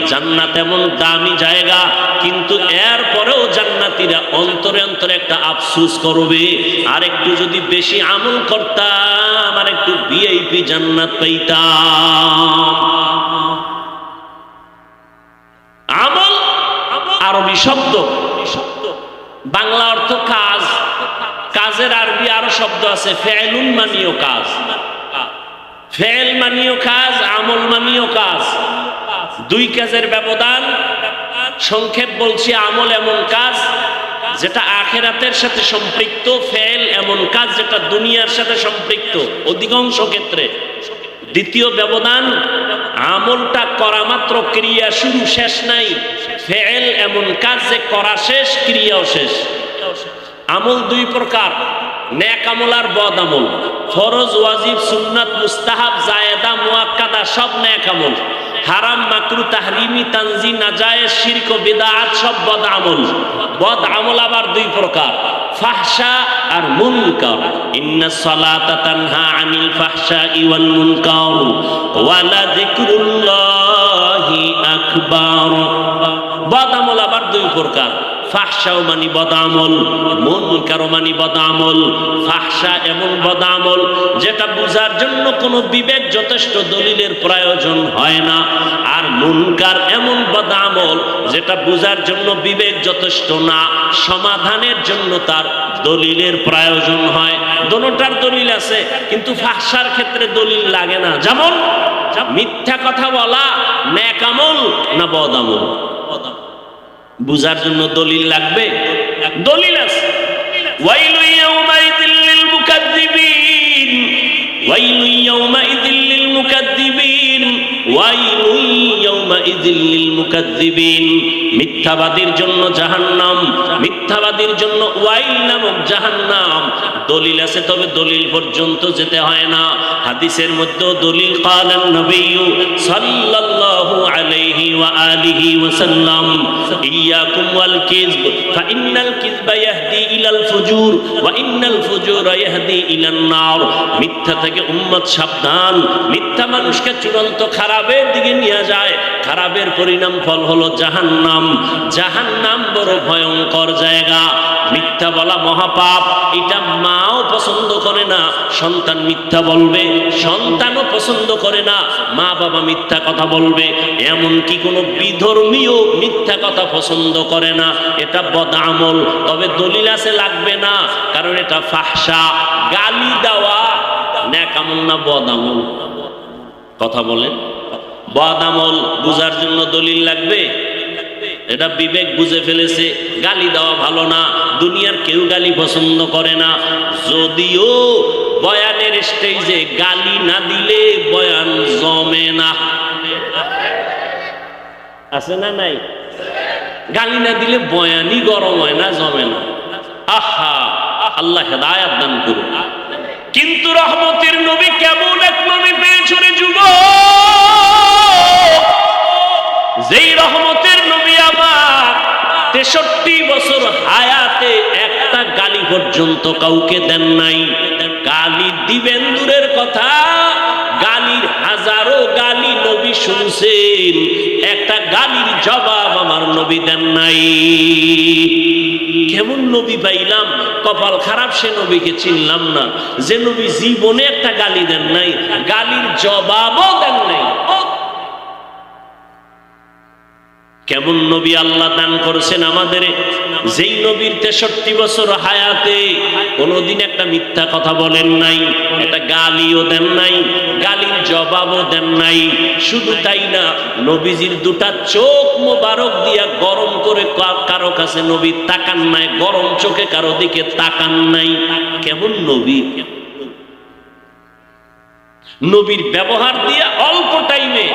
জান্নাত এমন দামি জায়গা, কিন্তু এর পরেও জান্নাতীরা অন্তরে অন্তরে একটা আফসোস করবে, আর একটু যদি বেশি আমল করতাম আর একটু ভিআইপি জান্নাত পাইতাম। আমল আরবি শব্দ, বাংলা অর্থ কাজ, কাজের আরবি আরো শব্দ আছে, ফেলুন মানিও কাজ, ফেল মানিও কাজ, আমল মানিও কাজ, 2 কাজের ব্যবধান। সংক্ষেপ বলছি, আমল এমন কাজ যেটা আখিরাতের সাথে সম্পৃক্ত, ফেল এমন কাজ যেটা দুনিয়ার সাথে সম্পৃক্ত অধিকাংশ ক্ষেত্রে। দ্বিতীয় ব্যবধান, আমলটা করা মাত্র ক্রিয়া শুরু শেষ নাই, ফেল এমন কাজ যে করা শেষ ক্রিয়াও শেষ। আমল 2 প্রকার, নেক আমল আর বদ আমল। ফরজ, ওয়াজিব, সুন্নাত, মুস্তাহাব, জায়েদা, মুআক্কাদা সব নেক আমল। হারাম, মাকরু, তাহরিমি, তানজি, নাজায়েজ, শিরক, বিদআত সব বদ আমল। বদ আমল আবার 2 প্রকার, ফাহশা আর মুনকার। ইন্নাস সালাতা তানহা আনিল ফাহশাই ওয়াল মুনকার ওয়া লাযিকরুল্লাহি আকবার। বদ আমল আবার 2 প্রকার, ফাহশাও মানি বদামল, মুনকারও মানি বদামল। ফাহশা এমন বদামল যেটা বুঝার জন্য কোনো বিবেক যথেষ্ট দলিলের প্রয়োজন হয় না, আর মুনকার এমন বদামল যেটা বুঝার জন্য বিবেক যথেষ্ট না, সমাধানের জন্য তার দলিলের প্রয়োজন হয়। দোনোটার দলিল আছে, কিন্তু ফাহশার ক্ষেত্রে দলিল লাগে না। যেমন মিথ্যা কথা বলা নেক আমল না বদামল, বুঝার জন্য দলিল লাগবে, দলিল আছে। ওয়াইলু ইয়াউমাইযিল লিল মুকাদ্দিবিন, ওয়াইলু ইয়াউমাইযিল লিল মুকাদ্দিবিন, ওয়াইলু ইয়াউমাইযিল লিল মুকাদ্দিবিন। মিথ্যাবাদীর জন্য জাহান্নাম, মিথ্যাবাদীর জন্য ওয়াইল নামক জাহান্নাম। দলিল আছে, তবে দলিল পর্যন্ত যেতে হয় না। হাদিসের মধ্যে দলিল, কালান নবী সাল্লাল্লাহু আলাইহি ওয়া আলিহি ওয়াসাল্লাম, ইয়াকুম ওয়াল কিযব ফাইন্নাল কিযবা ইয়াহদি ইলাল ফুজুর ওয়া ইন্নাল ফুজুরা ইয়াহদি ইলান নার। মিথ্যা থেকে উম্মত সাবধান, মিথ্যা মানুষকে চূড়ান্ত খারাপের দিকে নিয়ে যায়, খারাপের পরিণাম ফল হলো জাহান্নাম। জাহান্নাম বড় ভয়ঙ্কর জায়গা। মিথ্যা বলা মহাপাপ, এটা মাও পছন্দ করে না, সন্তান মিথ্যা বলবে, সন্তানও পছন্দ করে না, মা বাবা মিথ্যা কথা বলবে, এমনকি কোনো বিধর্মীয় মিথ্যা কথা পছন্দ করে না। এটা বদআমল, তবে দলিল আছে লাগবে না, কারণ এটা ফাহশা। গালি দেওয়া নেক আমল না বদ আমল? কথা বলেন। বদ আমল বুঝার জন্য দলিল লাগবে? এটা বিবেক বুঝে ফেলেছে গালি দেওয়া ভালো না, দুনিয়ার কেউ গালি পছন্দ করে না। যদিও বয়ানের স্টেজে গালি না দিলে বয়ান জমে না, আছে না নাই? গালি না দিলে বয়ানই গরম হয় না, জমে না। আহা, আল্লাহ হেদায়েত দান করুন। কিন্তু রহমতের নবী কেমন এক নবী পেয়েছ রে যুবক, যেই রহমতের নবী আমার 63 বছর হায়াতে একটা গালি পর্যন্ত কাউকে দেন নাই। গালি দিবেন দূরের কথা, গালির হাজারো গালি নবী শুনছেন, একটা গালির জবাব আমার নবী দেন নাই। কেমন নবী পাইলাম, কপাল খারাপ সে নবীকে চিনলাম না, যে নবী জীবনে একটা গালি দেন নাই, গালির জবাবও দেন নাই। কেমন নবী আল্লাহ দান করেছেন আমাদের, যেই নবীর 63 বছর হায়াতে কোনদিন একটা মিথ্যা কথা বলেন নাই, একটা গালিও দেন নাই, গালির জবাবও দেন নাই। শুধু তাই না, নবীজির দুটা চোখ মোবারক দিয়া গরম করে কারো কাছে নবী তাকান নাই, গরম চোখে কারো দিকে তাকান নাই। কেমন নবী! নবীর ব্যবহার দিয়ে অল্প টাইমে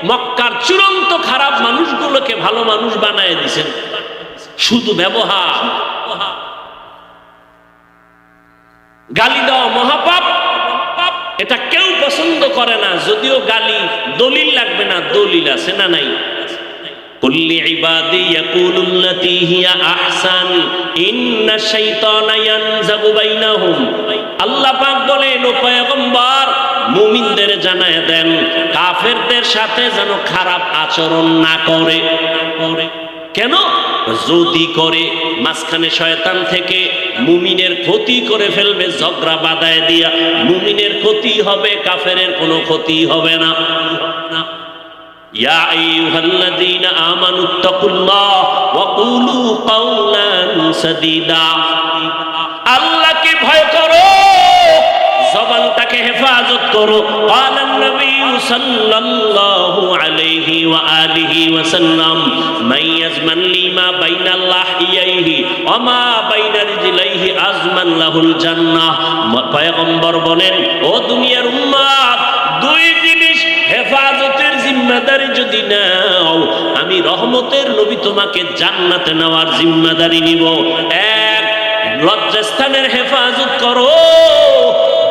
মক্কার চূড়ান্ত খারাপ মানুষগুলোকে ভালো মানুষ বানায় দিয়েছেন, শুধু ব্যবহার। গালি দেওয়া মহাপাপ, এটা কেউ পছন্দ করে না, যদিও গালি দলিল লাগবে না, দলিল আছে না নাই? কুল্লি ইবাদি ইয়াকুলুল্লাতী হিয়া আহসান ইন্নাশ শাইতানা ইয়ানজাগু বাইনাহুম। আল্লাহ পাক বলেন, ও পয়গম্বর মুমিনদের জানায় দেন কাফেরদের সাথে যেন খারাপ আচরণ না করে। কেন? যদি করে মাঝখানে শয়তান থেকে মুমিনের ক্ষতি করে ফেলবে, ঝগড়া বাঁধায় দিয়া মুমিনের ক্ষতি হবে, কাফেরের কোনো ক্ষতি হবে না। ইয়া আইয়ুহাল্লাযীনা আমানুত্তাকুল্লাহ ওয়া কুলু কাওলান সাদীদা। আল্লাহকে ভয় করো, জবানটাকে হেফাজত করো। ক্বালান নবী সাল্লাল্লাহু আলাইহি ওয়া আলিহি ওয়া সাল্লাম, মান ইয়াজমান লিমা বাইনাল লাহিয়াইহি ওয়া মা বাইনা রিজলাইহি আজমান লাহুল জান্নাহ। পয়গম্বর বলেন, ও দুনিয়ার উম্মত, দুই জিনিস হেফাজতের জিম্মাদারি যদি নাও, আমি রহমতের নবী তোমাকে জান্নাতে নেওয়ার জিম্মাদারি নিব। এক, লজ্জাস্থানের হেফাজত করো।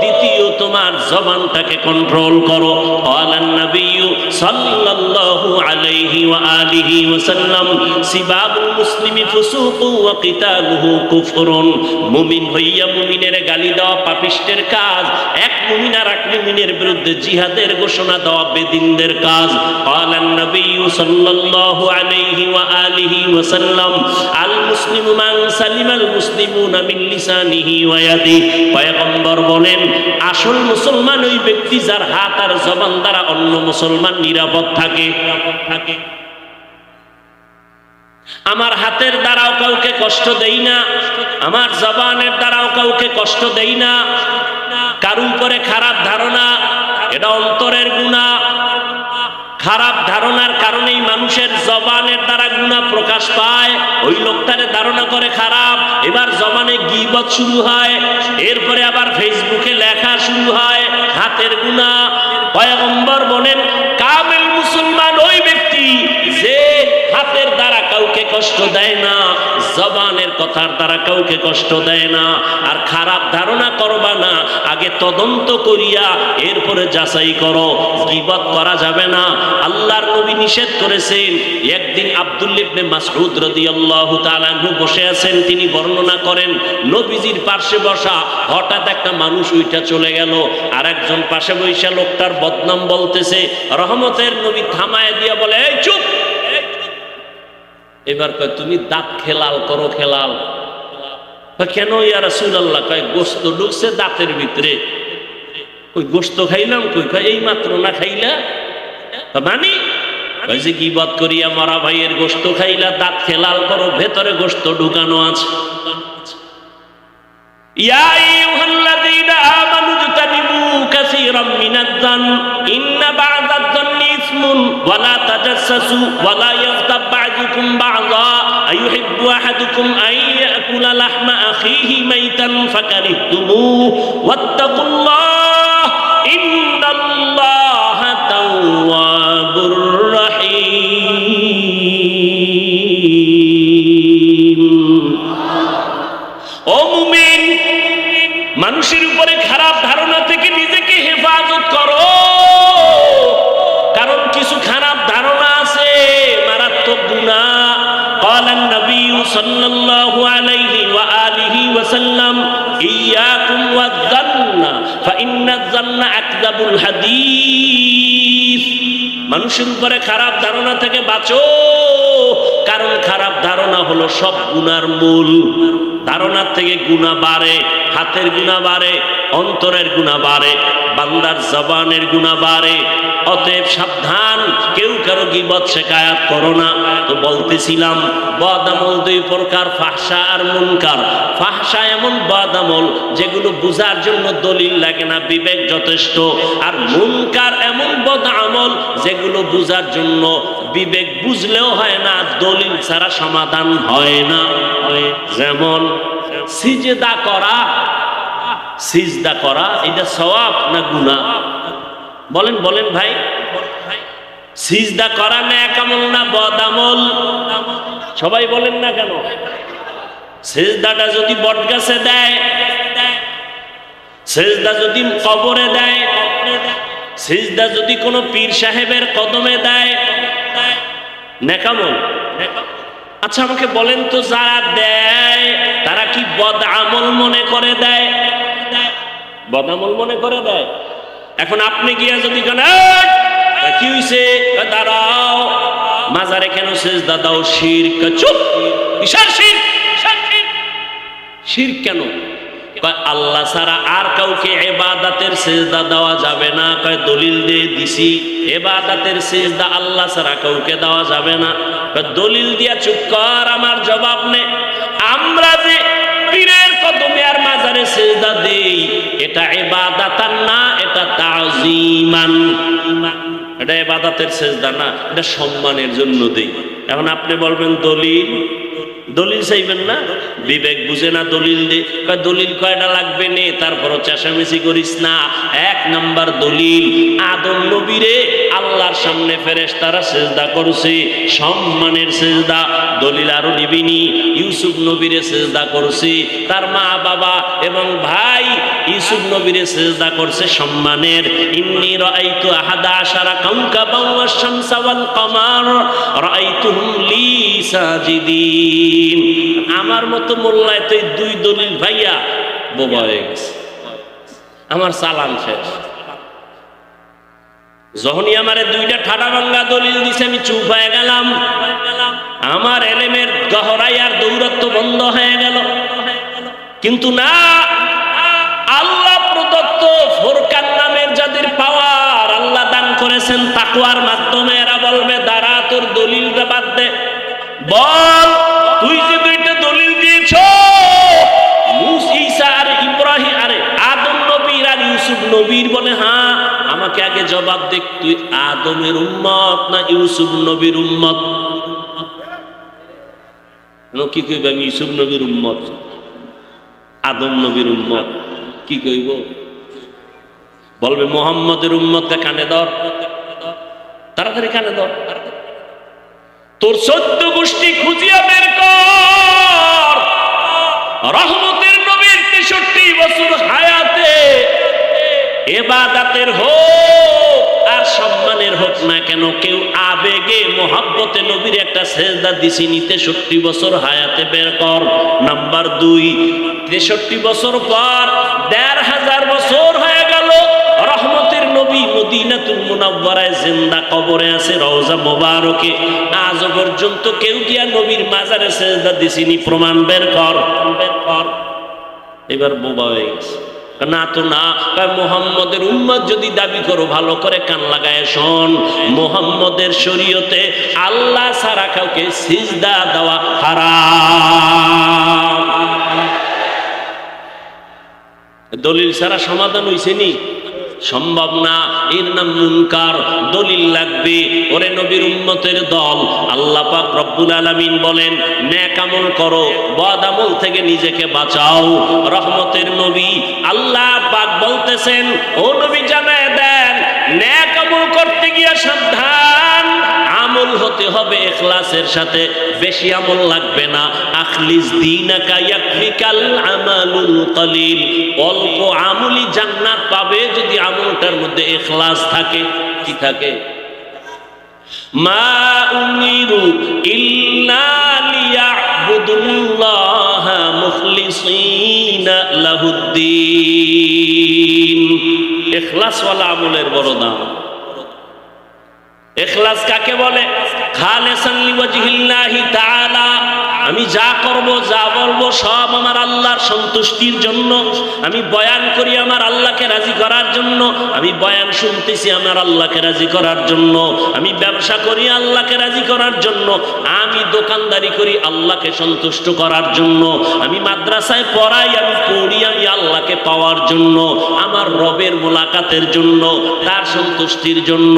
দ্বিতীয়, তোমার জবানটাকে কন্ট্রোল করো। ক্বালান নবী সাল্লাল্লাহু আলাইহি ওয়া আলিহি ওয়া সাল্লাম, সিবাবুল মুসলিমি ফুসুকু ওয়া কিতালুহু কুফরুন। মুমিন হইয়া মুমিনের গালি দেওয়া পাপিষ্টের কাজ, এক মুমিন আর এক মুমিনের বিরুদ্ধে জিহাদের ঘোষণা দেওয়া বেদিনদের কাজ। ক্বালান নবী সাল্লাল্লাহু আলাইহি ওয়া আলিহি ওয়া সাল্লাম, আল মুসলিমু মান সালিমাল মুসলিমুনা মিন লিসানিহি ওয়া ইয়াদিহি। পয়গম্বর বলেন, আসল মুসলমান ওই ব্যক্তি যার হাত আর জবান দ্বারা অন্য মুসলমান নিরাপদ থাকে। আমার হাতের দ্বারাও কাউকে কষ্ট দেই না, আমার জবানের দ্বারাও কাউকে কষ্ট দেই না। কারো উপরে খারাপ ধারণা, এটা অন্তরের গুনাহ। খারাপ ধারণার কারণেই মানুষের জবানের দ্বারা গুনাহ প্রকাশ পায়। ওই লোকটারে ধারণা করে খারাপ, এবার জবানে গীবত শুরু হয়, এরপরে আবার ফেসবুকে লেখা শুরু হয়, হাতের গুনাহ। পয়গম্বর বলেন, কামেল মুসলমান ওই ব্যক্তি যে হাতের দ্বারা কাউকে কষ্ট দেয় না, জবানের কথার দ্বারা কাউকে কষ্ট দেয় না। আর খারাপ ধারণা করবা না, আগে তদন্ত করিয়া এরপরে যাচাই করো। গীবত করা যাবে না, আল্লাহর নবী নিষেধ করেছেন। একদিন আব্দুল্লাহ ইবনে মাসউদ রাদিয়াল্লাহু তাআলা আনহু বসে আছেন, তিনি বর্ণনা করেন, নবীজির পাশে বসা হঠাৎ একটা মানুষ উইঠা চলে গেল, আর একজন পাশে বসে লোকটার বদনাম বলতেছে। রহমতের নবী থামায় দিয়া বলে, এই চুপ। এবার কয়, তুমি দাঁত খেলাল করো। খেলাল কেন ইয়া রাসূলুল্লাহ? কয়, গোশত ঢুকছে দাঁতের ভিতরে। কই গোশত খাইলাম? কই এই মাত্র না খাইলা? মানে ওই যে গীবত করিয়া মরা ভাইয়ের গোশত খাইলা, দাঁত খেলাল করো, ভেতরে গোশত ঢুকানো আছে। ইয়া আইয়ুহাল্লাযীনা আমানু তানিবু কাসীরাম মিনাজ-যান ইন্না বা'দাজ-যান্নি ইসমুন ওয়া লা তাজাসসু ওয়া লা ইয়াগতাব বা'দুকুম বা'যা আইয়ুহিব্বু আহাদুকুম আন ইয়াকুলা লাহমা আখিহি মাইতান ফাকারিহতুমুহু ওয়াত্তাকুল্লাহ ইন্নাল্লাহা তাওয়াবুর রাহিম। ও মুমিন, মানুষের উপরে খারাপ ধারণা থেকে নিজেকে হেফাজত করো, কারণ কিছু খারাপ ধারণা আছে, মারাত্মক গুনাহ। قال النبي صلى الله عليه وآله وسلم إياكم والظن فإن الظن أكذب الحديث। মানুষের উপরে খারাপ ধারণা থেকে বাঁচো, কারণ খারাপ ধারণা হলো সব গুনার মূল। ধারণার থেকে গুনাহ বাড়ে, হাতের গুনাহ বাড়ে, অন্তরের গুনাহ বাড়ে, বান্দার জবানের গুনাহ বাড়ে। অতএব সাবধান, কেউ কারো গীবত শিকায়াত করো না। তো বলতেছিলাম বদ আমল দুই প্রকার, ফাহশা আর মুনকার। ফাহশা এমন বদ আমল যেগুলো বুঝার জন্য দলিল লাগে না, বিবেক যথেষ্ট। আর মুনকার এমন বদ আমল যেগুলো বুঝার জন্য বিবেক বুঝলেও হয় না, দলিল ছাড়া সমাধান হয় না। যেমন সিজদা করা, সিজদা করা এটা সওয়াব না গুনাহ? বলেন বলেন ভাই, সিজদা করা নেক আমল না বদ আমল? সবাই বলেন না কেন? সিজদাটা যদি বটগাছে দেয়, সিজদা যদি কবরে দেয়, সিজদা যদি কোনো পীর সাহেবের কদমে দেয়, নেক আমল? আচ্ছা আমাকে বলেন তো, যারা দেয় তারা কি বদ আমল মনে করে দেয়? বদ আমল মনে করে দেয়? এখন আপনি গিয়া যদি কি হইছে, দাঁড়াও, মাজারে কেন সিজদা দাও? শিরক। চুপ, কিসের শিরক? শিরক কেন? কয় আল্লাহ ছাড়া আর কাউকে ইবাদতের সিজদা দেওয়া যাবে না। কয় দলিল দিয়ে দিছি, ইবাদতের সিজদা আল্লাহ ছাড়া কাউকে দেওয়া যাবে না। কয় দলিল দিয়া চুপ কর, আমার জবাব নে। আমরা যে পীরের কদমে আর মাজারে সিজদা দেই, এটা ইবাদাতান না, এটা তাজিমান। এটা ইবাদতের সিজদা না, এটা সম্মানের জন্য দেই। এখন আপনি বলবেন দলিল, দলিল চাইবেন না, বিবেক বুঝে না দলিল দে। দলিল কয়টা লাগবে নে, তারপরও চেঁচামেচি করিস না। এক নাম্বার দলিল, আদম নবীরে আল্লাহর সামনে ফেরেশতারা সিজদা করছে, সম্মানের সিজদা। দলিল আরো নিবিনি, ইউসুফ নবীরে সিজদা করছে, তার মা বাবা এবং ভাই ইউসুফ নবীরে সিজদা করছে সম্মানের। ইন্নী রাআইতু আহাদা আশারা কাওকাবান ওয়াশ শামসা ওয়াল কমার রাআইতুহুম লি সাজিদিন। আমার মতো মোল্লায় তো দুই দলিল ভাইয়া বোবা হয়ে গেছে, আমার চালান শেষ। যখনই আমারে দুইটা ঠাডা ভাঙ্গা দলিল দিছে, আমি চুপ হয়ে গেলাম। আমার এলেমের গহরাই আর দৌরত্ব বন্ধ হয়ে গেল। কিন্তু না, আল্লাহ প্রদত্ত ফুরকান নামের যাদের পাওয়ার আল্লাহ দান করেছেন তাকওয়ার মাধ্যমে, এরা বলবে দাঁড়া, তোর দলিলটা বাদ দে। বল, তুই যে দুইটা দলিল দিয়েছ, ঈসা আর ইব্রাহিম, আরে আদম নবীর আর ইউসুফ নবীর, বলে হ্যাঁ। আমাকে আগে জবাব দে, তুই আদমের উম্মত না ইউসুফ নবীর উম্মত? কি কইব? আমি ইউসুফ নবীর উম্মত। আদম নবীর উম্মত কি কইব? বলবে মুহাম্মদের উম্মতকে কানে ধর, তাড়াতাড়ি কানে ধর। তোর 14 গোষ্ঠী খুঁজিয়া বের কর। রহমতের নবীর 63 বছর হায়াতে ইবাদতের হোক আর সম্মানের হোক না কেন, কেউ আবেগে মোহাব্বতে নবীর একটা সেজদা দিছি নি 63 বছর হায়াতে, বের কর। নাম্বার 2, 63 বছর পর 1500 বছর হয়ে গেল, রহমতের নবী মদিনাতুল মুনাওয়ারায় জিন্দা কবরে আছে, রওজা মোবারকে। আজ পর্যন্ত কেউ গিয়া নবীর মাজারে সেজদা দিছিনি, প্রমাণ বের কর, বের কর। এবার বোবা হয়ে গেছে। না তো না, মুহাম্মদের উম্মত যদি দাবি করো, ভালো করে কান লাগায় শোন, মুহাম্মদের শরীয়তে আল্লাহ ছাড়া কাউকে সিজদা দেওয়া হারাম। দলিল ছাড়া সমাধান হইছে নি? সম্ভব না, এর নাম মুনকার, দলিল লাগবে। ওরে নবীর উম্মতের দল, আল্লাহ পাক রব্বুল আলামিন বলেন নেক আমল করো, বদ আমল থেকে নিজেকে বাঁচাও। রহমতের নবী আল্লাহ পাক বলতেছেন, ও নবী জানায় দেন, নেক আমল করতে গিয়ে সাবধান, আমল হতে হবে ইখলাসের সাথে, বেশি আমল লাগবে না। আখলিস দীনাকা ইয়াকফিকাল আমালুল কলিল, অল্প আমলি জান্নাত পাবে যদি আমলটার মধ্যে ইখলাস থাকে। কি থাকে? মা উমিরু ইল্লা লিয়াবুদুল্লাহা মুখলিসিনা লাহুদ্দিন। ইখলাস ওয়ালা আমলের বড় দাম। ইখলাস কাকে বলে? খালিসান লিওয়াজহিল্লাহি তাআলা, আমি যা করব যা বলবো সব আমার আল্লাহর সন্তুষ্টির জন্য। আমি বয়ান করি আমার আল্লাহকে রাজি করার জন্য, আমি বয়ান শুনতেছি আমার আল্লাহকে রাজি করার জন্য, আমি ব্যবসা করি আল্লাহকে রাজি করার জন্য, আমি দোকানদারি করি আল্লাহকে সন্তুষ্ট করার জন্য, আমি মাদ্রাসায় পড়াই, আমি পড়ি আমি আল্লাহকে পাওয়ার জন্য, আমার রবের মোলাকাতের জন্য, তার সন্তুষ্টির জন্য।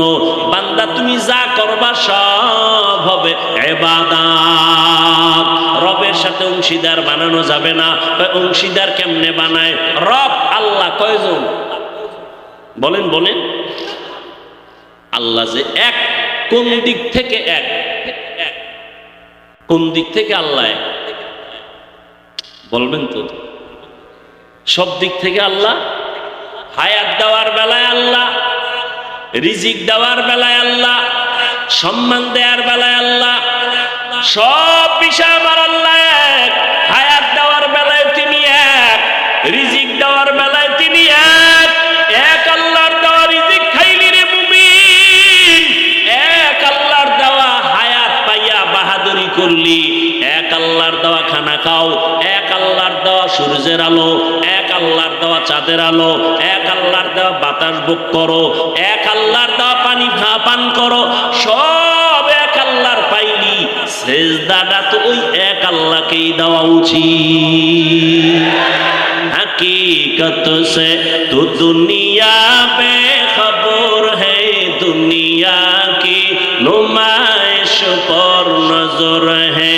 বান্দা তুমি যা করবা সব হবে ইবাদত। রবের সাথে অংশীদার বানানো যাবে না। অংশীদার কেমনে বানায়? রব আল্লাহ কয়জন বলেন? বলেন আল্লাহ যে এক, কোন দিক থেকে এক? কোন দিক থেকে আল্লাহ এক বলবেন তো? সব দিক থেকে আল্লাহ। হায়াত দেওয়ার বেলায় আল্লাহ, রিজিক দেওয়ার বেলায় আল্লাহ, সম্মান দেওয়ার বেলায় আল্লাহ, সব বিষয় আমার আল্লাহ এক। হায়াত দেওয়ার বেলায় তিনি এক, রিজিক দেওয়ার বেলায় তিনি এক। এক আল্লাহর দেওয়া রিজিক খাইলি রে মুমিন, এক আল্লাহর দেওয়া হায়াত পাইয়া বাহাদুরি করলি, এক আল্লাহর দেওয়া খানা খাও, এক আল্লাহর দেওয়া সূর্যের আলো, এক আল্লাহর দেওয়া চাঁদের আলো, এক আল্লাহর দেওয়া বাতাস ভোগ করো, এক আল্লাহর দেওয়া পানি পান করো, সব এক আল্লাহর পাইলি। সেজদাটা তো ওই এক আল্লাহকেই দেওয়া উচিত। हकीकत से तो दुनिया बेखबर है, दुनिया की नुमाइश पर नजर है।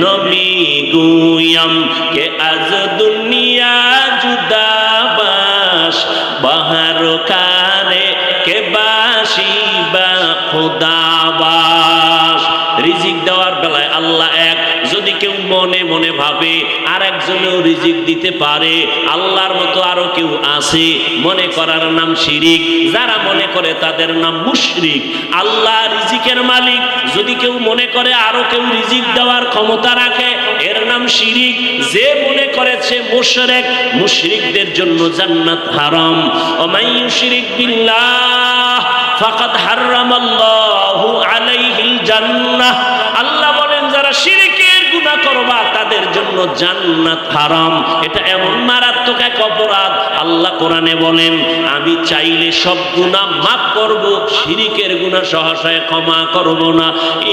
नबी गुयम के आज दुनिया जुदा बाश, बाहर कारे के बाशी बा खुदा बाश। রিজিক দেওয়ার বেলায় আল্লাহ এক। যদি কেউ মনে মনে ভাবে আর একজনেও রিজিক দিতে পারে, আল্লাহর মতো আরো কেউ আছে, মনে করার নাম শিরিক। যারা মনে করে তাদের নাম মুশরিক। আল্লাহ রিজিকের মালিক, যদি কেউ মনে করে আরো কেউ রিজিক দেওয়ার ক্ষমতা রাখে, এর নাম শিরিক। যে মনে করেছে মুশরিক, মুশরিকদের জন্য জান্নাত হারাম। ওমাই ইউশরিক বিল্লাহ ফাকাদ হারামাল্লাহু আলাইহিল জান্নাহ। আল্লাহ বলেন যারা শিরকের গুনাহ করবা তাদের জন্য জান্নাত হারাম। এটা এমন মারাত্মক এক অপরাধ, আল্লাহ কোরআনে বলেন আমি চাইলে সব গুনাহ মাফ করব, শিরকের গুনাহ সহসায় ক্ষমা করব না।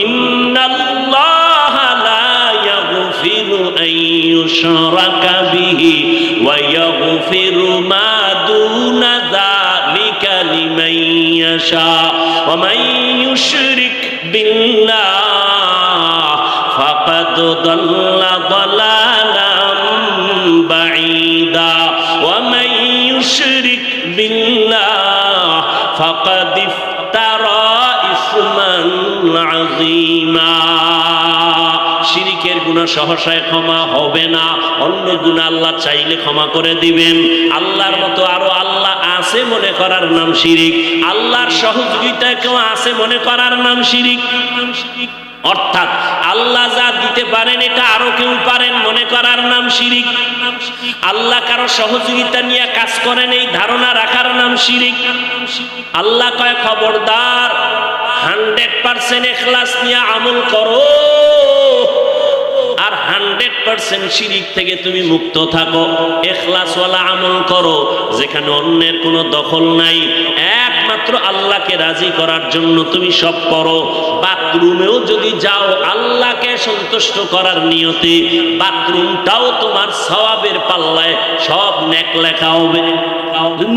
ইন্নাল্লাহা লা ইয়াগফিরু আন ইউশরাকা বিহি ওয়া ইয়াগফিরু মা দুনা যালিকা লিমান ইয়াশা ওয়া মান ইউশরিক বিল্লাহ ফাকাদ দাল্লা দালালাম বাঈদা ওয়া মান ইউশরিক বিল্লাহ ফাকাদ ইফতারা ইসমান আযীমা। শিরিকের গুনাহ সহসায় ক্ষমা হবে না। অন্য গুনাহ আল্লাহ চাইলে ক্ষমা করে দিবেন। আল্লাহর মতো আরো আল্লাহ আছে মনে করার নাম শিরিক। আল্লাহর সহযোগিতায় কেউ আছে মনে করার নাম শিরিক। অর্থাৎ আল্লাহ যা দিতে পারেন এটা আরো কেউ পারেন মনে করার নাম শিরিক। আল্লাহ কারো সহযোগিতা নিয়ে কাজ করেন এই ধারণা রাখার নাম শিরিক। আল্লাহ কয় খবরদার, 100% ইখলাস নিয়ে আমল করো আর 100% শিরিক থেকে তুমি মুক্ত থাকো। ইখলাসওয়ালা আমল করো যেখানে অন্যের কোনো দখল নাই, একমাত্র একমাত্র আল্লাহকে রাজি করার জন্য তুমি সব করো। বাথরুমেও যদি যাও আল্লাহকে সন্তুষ্ট করার নিয়তে, বাথরুমটাও তোমার সওয়াবের পাল্লায় সব নেক লেখা হবে।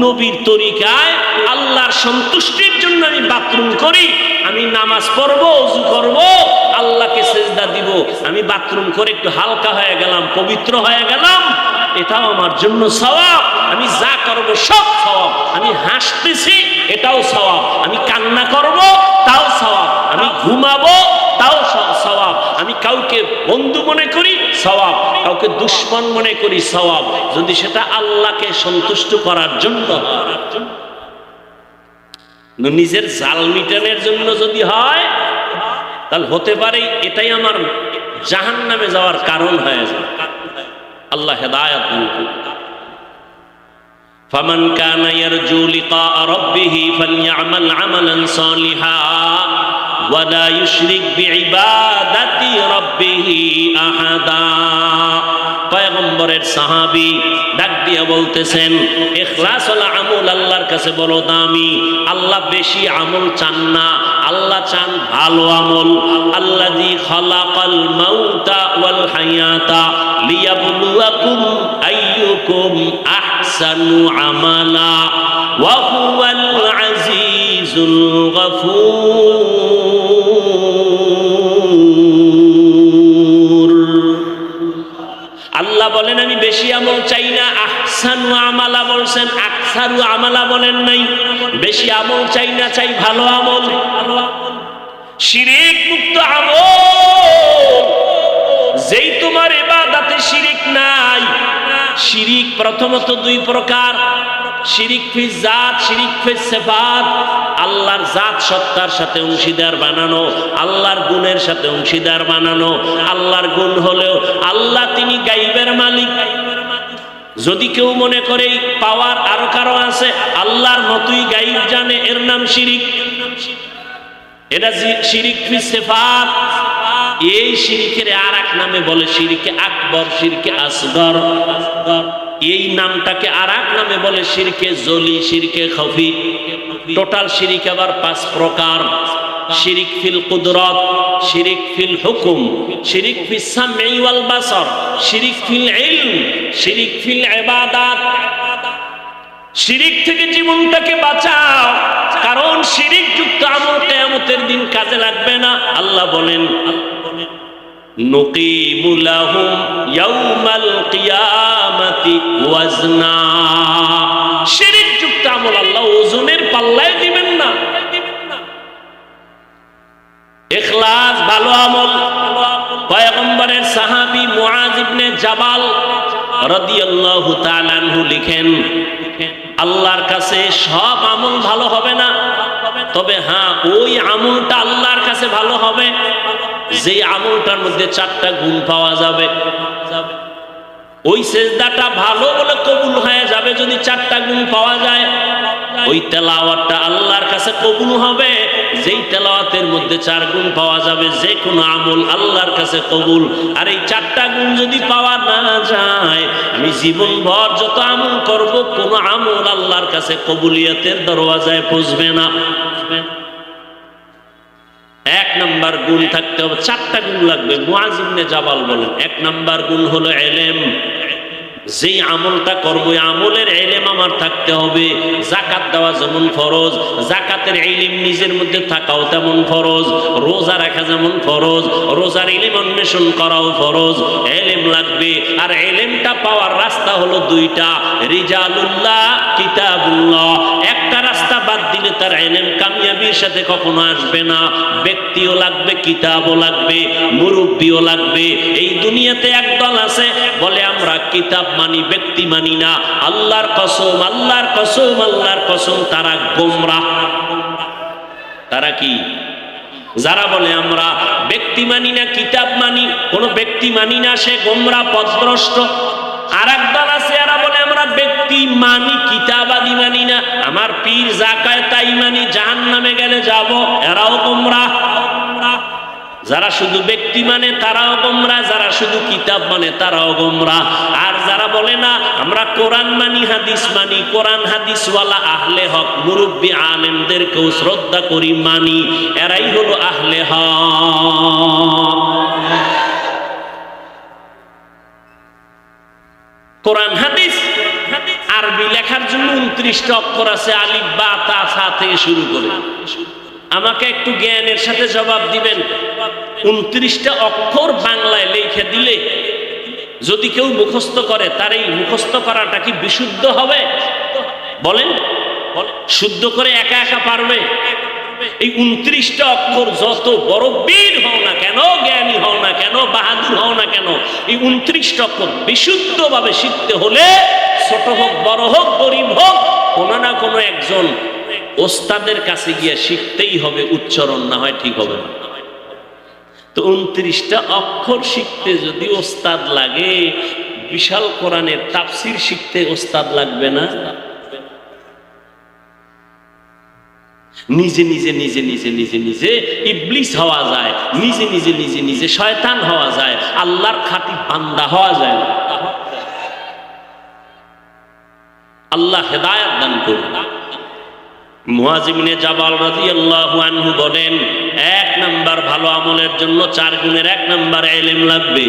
নবীর তরিকায় আল্লাহর সন্তুষ্টির জন্য আমি বাথরুম করি, আমি নামাজ পড়বো, ওযু করব, আল্লাহকে সিজদা দিব, আমি বাথরুম করে একটু হালকা হয়ে গেলাম, পবিত্র হয়ে গেলাম, এটাও আমার জন্য সওয়াব। আমি যা করব সব সওয়াব। আমি হাসতেছি, এটাও সওয়াব। আমি কান্না করব, তাও সওয়াব। আমি ঘুমাবো, তাও সওয়াব। আমি কাউকে বন্ধু মনে করি, সওয়াব। কাউকে দুশমন মনে করি, সওয়াব। যদি সেটা আল্লাহকে সন্তুষ্ট করার জন্য, নিজের জাল মিটানোর জন্য যদি হয়, তাহলে হতে পারে এটাই আমার জাহান্নামে যাওয়ার কারণ হয়ে যায়। আল্লাহ হেদায়েত দান করুন। ফামান কানা ইয়ারজু লিকা রাব্বিহি ফালইআমাল আমালান সালিহা ওয়া লা ইউশরিক বিইবাদাতি রাব্বিহি আহাদা। পয়গম্বরের সাহাবী ডাক দিয়ে বলতেছেন, ইখলাস ওয়াল আমল আল্লাহর কাছে বড় দামি। আল্লাহ বেশি আমল চান না, আল্লাহ চান ভালো আমল। আল্লাযী খালাকাল মাউতা ওয়াল হায়াতা লিয়াবলুয়াকুম আইয়ুকুম আহসানু আমালা ওয়া হুয়াল আজিজুল গফুর। আল্লাহ বলেন আমি বেশি আমল চাই না, আহসানু আমালা বলছেন, আকসারু আমালা বলেন নাই। বেশি আমল চাই না, চাই ভালো আমল, শিরিক মুক্ত আমল। যেই তোমার ইবাদতে শিরিক নাই। শিরিক প্রথমত দুই প্রকার, শিরিক ফি জাত, শিরিক ফি সিফাত। আল্লাহর জাত সত্তার সাথে অংশীদার বানানো, আল্লাহর গুণের সাথে অংশীদার বানানো। আল্লাহর গুণ হলেও আল্লাহ তিনি গায়বের মালিক। যদি কেউ মনে করে পাওয়ার আরো কারো আছে, আল্লাহর মতোই গায়ব জানে, এর নাম শিরিক। এটা শিরিক ফি সিফাত। এই শিরিকের আর এক নামে বলে শিরিকে আকবর, শিরকে আসগর। এই নামটাকে আর এক নামে বলে শিরকে জলি, শিরকে খফি। টোটাল শিরিক আবার 5 প্রকার। শিরিক ফিল কুদরত, শিরিক ফিল হুকুম, শিরিক ফিস সামঈ ওয়াল বাসর, শিরিক ফিল ইলম, শিরিক ফিল ইবাদাত। শিরিক থেকে জীবনটাকে বাঁচাও, কারণ শিরিক যুক্ত আমল কিয়ামতের দিন কাজে লাগবে না। আল্লাহ বলেন, নুকিমু লাহুম ইয়াউমাল কিয়ামাতি ওয়াজনা। শিরিক যুক্ত আমল আল্লাহ ওজনের পাল্লায় দিবেন না। ইখলাস ভালো আমল। পয়গম্বরের সাহাবী মুআজ ইবনে জাবাল রাদিয়াল্লাহু তাআলা আনহু লিখেন, আল্লাহর কাছে সব আমল ভালো হবে না, তবে হ্যাঁ ওই আমলটা আল্লাহর কাছে ভালো হবে যে আমলটার মধ্যে 4টা গুণ পাওয়া যাবে। ওই সেজদাটা ভালো বলে কবুল হয়ে যাবে যদি 4টা গুণ পাওয়া যায়। ওই তেলাওয়াতটা আল্লাহর কাছে কবুল হবে যেই তেলাওয়াতের মধ্যে 4 গুণ পাওয়া যাবে। যে কোনো আমল আল্লাহর কাছে কবুল। আর এই 4টা গুণ যদি পাওয়া না যায়, আমি জীবনভর যত আমল করব, কোনো আমল আল্লাহর কাছে কবুলিয়তের দরওয়াজায় পৌঁছবে না। 1 নাম্বার গুণ থাকতে হবে, 4টা গুণ লাগবে। মুআজ ইবনে জাবাল বলেন, 1 নাম্বার গুণ হলো ইলম। যেই আমলটা করবো আমলের ইলম আমার থাকতে হবে। যাকাত দেওয়া যেমন ফরজ, যাকাতের ইলম নিজের মধ্যে থাকাও তেমন ফরজ। রোজা রাখা যেমন ফরজ, রোজার ইলম অন্বেষণ করাও ফরজ। ইলম লাগবে। আর ইলমটা পাওয়ার রাস্তা হলো 2টা, রিজালুল্লাহ, কিতাবুল্লাহ। একটা রাস্তা বাদ দিলে তার ইলম কামিয়াবির সাথে কখনো আসবে না। ব্যক্তিও লাগবে, কিতাবও লাগবে, মুরব্বিও লাগবে। এই দুনিয়াতে একদল আছে বলে আমরা কিতাব মানি, ব্যক্তি মানি না। আল্লাহর কসম, আল্লাহর কসম, আল্লাহর কসম, তারা গোমরাহ। তারা কি? যারা বলে আমরা ব্যক্তি মানি না, কিতাব মানি, কোন ব্যক্তি মানি না, সে গোমরাহ, পথভ্রষ্ট। আর একদল আছে এরা বলে আমরা ব্যক্তি মানি, কিতাব আদি মানি না, আমার পীর যা কয় তাই মানি, জাহান্নামে গেলে যাব। এরাও গোমরাহ। যারা শুধু ব্যক্তি মানে তারাও গোমরা, যারা শুধু কিতাব মানে তারাও গোমরা। আর যারা বলে না আমরা কোরআন মানি, হাদিস মানি, কোরআন হাদিসওয়ালা আহলে হক মুরব্বী আলেমদেরকেও শ্রদ্ধা করি, মানি, এরাই হলো আহলে হক। কোরআন হাদিস আরবি লেখার জন্য 29টা অক্ষর আছে, আলিফ বা তা সা থেকে শুরু করে। আমাকে একটু জ্ঞানের সাথে জবাব দিবেন, 29টা অক্ষর বাংলায় লিখে দিলে যদি কেউ মুখস্থ করে, তার এই মুখস্থ করাটা কি বিশুদ্ধ হবে? বলেন, শুদ্ধ করে একা একা পারবে? এই 29টা অক্ষর যত বড় বীর হও না কেন, জ্ঞানী হও না কেন, বাহাদুর হও না কেন, এই 29টা অক্ষর বিশুদ্ধভাবে শিখতে হলে ছোট হোক বড় হোক গরিব হোক, কোনো না কোনো একজন ওস্তাদের কাছে গিয়ে শিখতেই হবে, উচ্চারণ না হয় ঠিক হবে না। তো 29টা অক্ষর শিখতে যদি ওস্তাদ লাগে, বিশাল কোরআনের তাফসির শিখতে ওস্তাদ লাগবে না? নিজে নিজে নিজে নিজে নিজে নিজে ইবলিস হওয়া যায়, নিজে নিজে নিজে নিজে শয়তান হওয়া যায়, আল্লাহর খাঁটি বান্দা হওয়া যায় না। আল্লাহ হেদায়েত দান করুন। মুআয ইবনে জাবাল রাদিয়াল্লাহু আনহু বলেন, 1 নাম্বার ভালো আমলের জন্য 4 গুণের 1 নাম্বার ইলম লাগবে।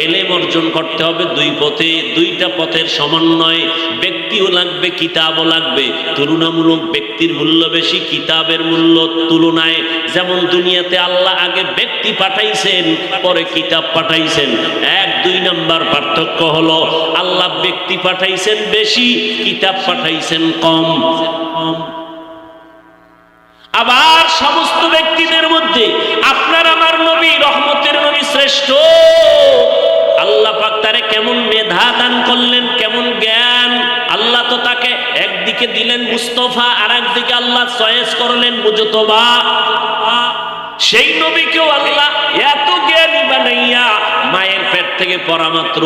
ইলম অর্জন করতে হবে 2 পথে, 2টা পথের সমন্বয়। ব্যক্তিও লাগবে, কিতাবও লাগবে। তুলনামূলক ব্যক্তির মূল্য বেশি কিতাবের মূল্য তুলনায়। যেমন দুনিয়াতে আল্লাহ আগে ব্যক্তি পাঠাইছেন, পরে কিতাব পাঠাইছেন। 1-2 নাম্বার পার্থক্য হলো আল্লাহ ব্যক্তি পাঠাইছেন বেশি, কিতাব পাঠাইছেন কম। আবার সমস্ত ব্যক্তিদের মধ্যে আপনার আমার নবী, রহমতের নবী শ্রেষ্ঠ। আল্লাহ পাক তারে কেমন মেধা দান করলেন, কেমন জ্ঞান। আল্লাহ তো তাকে একদিকে দিলেন মুস্তফা, আর একদিকে আল্লাহ চয়েস করলেন মুজতবা। সেই নবীকেও আল্লাহ এত জ্ঞানী বানাইয়া মায়ের পেট থেকে পড়া মাত্র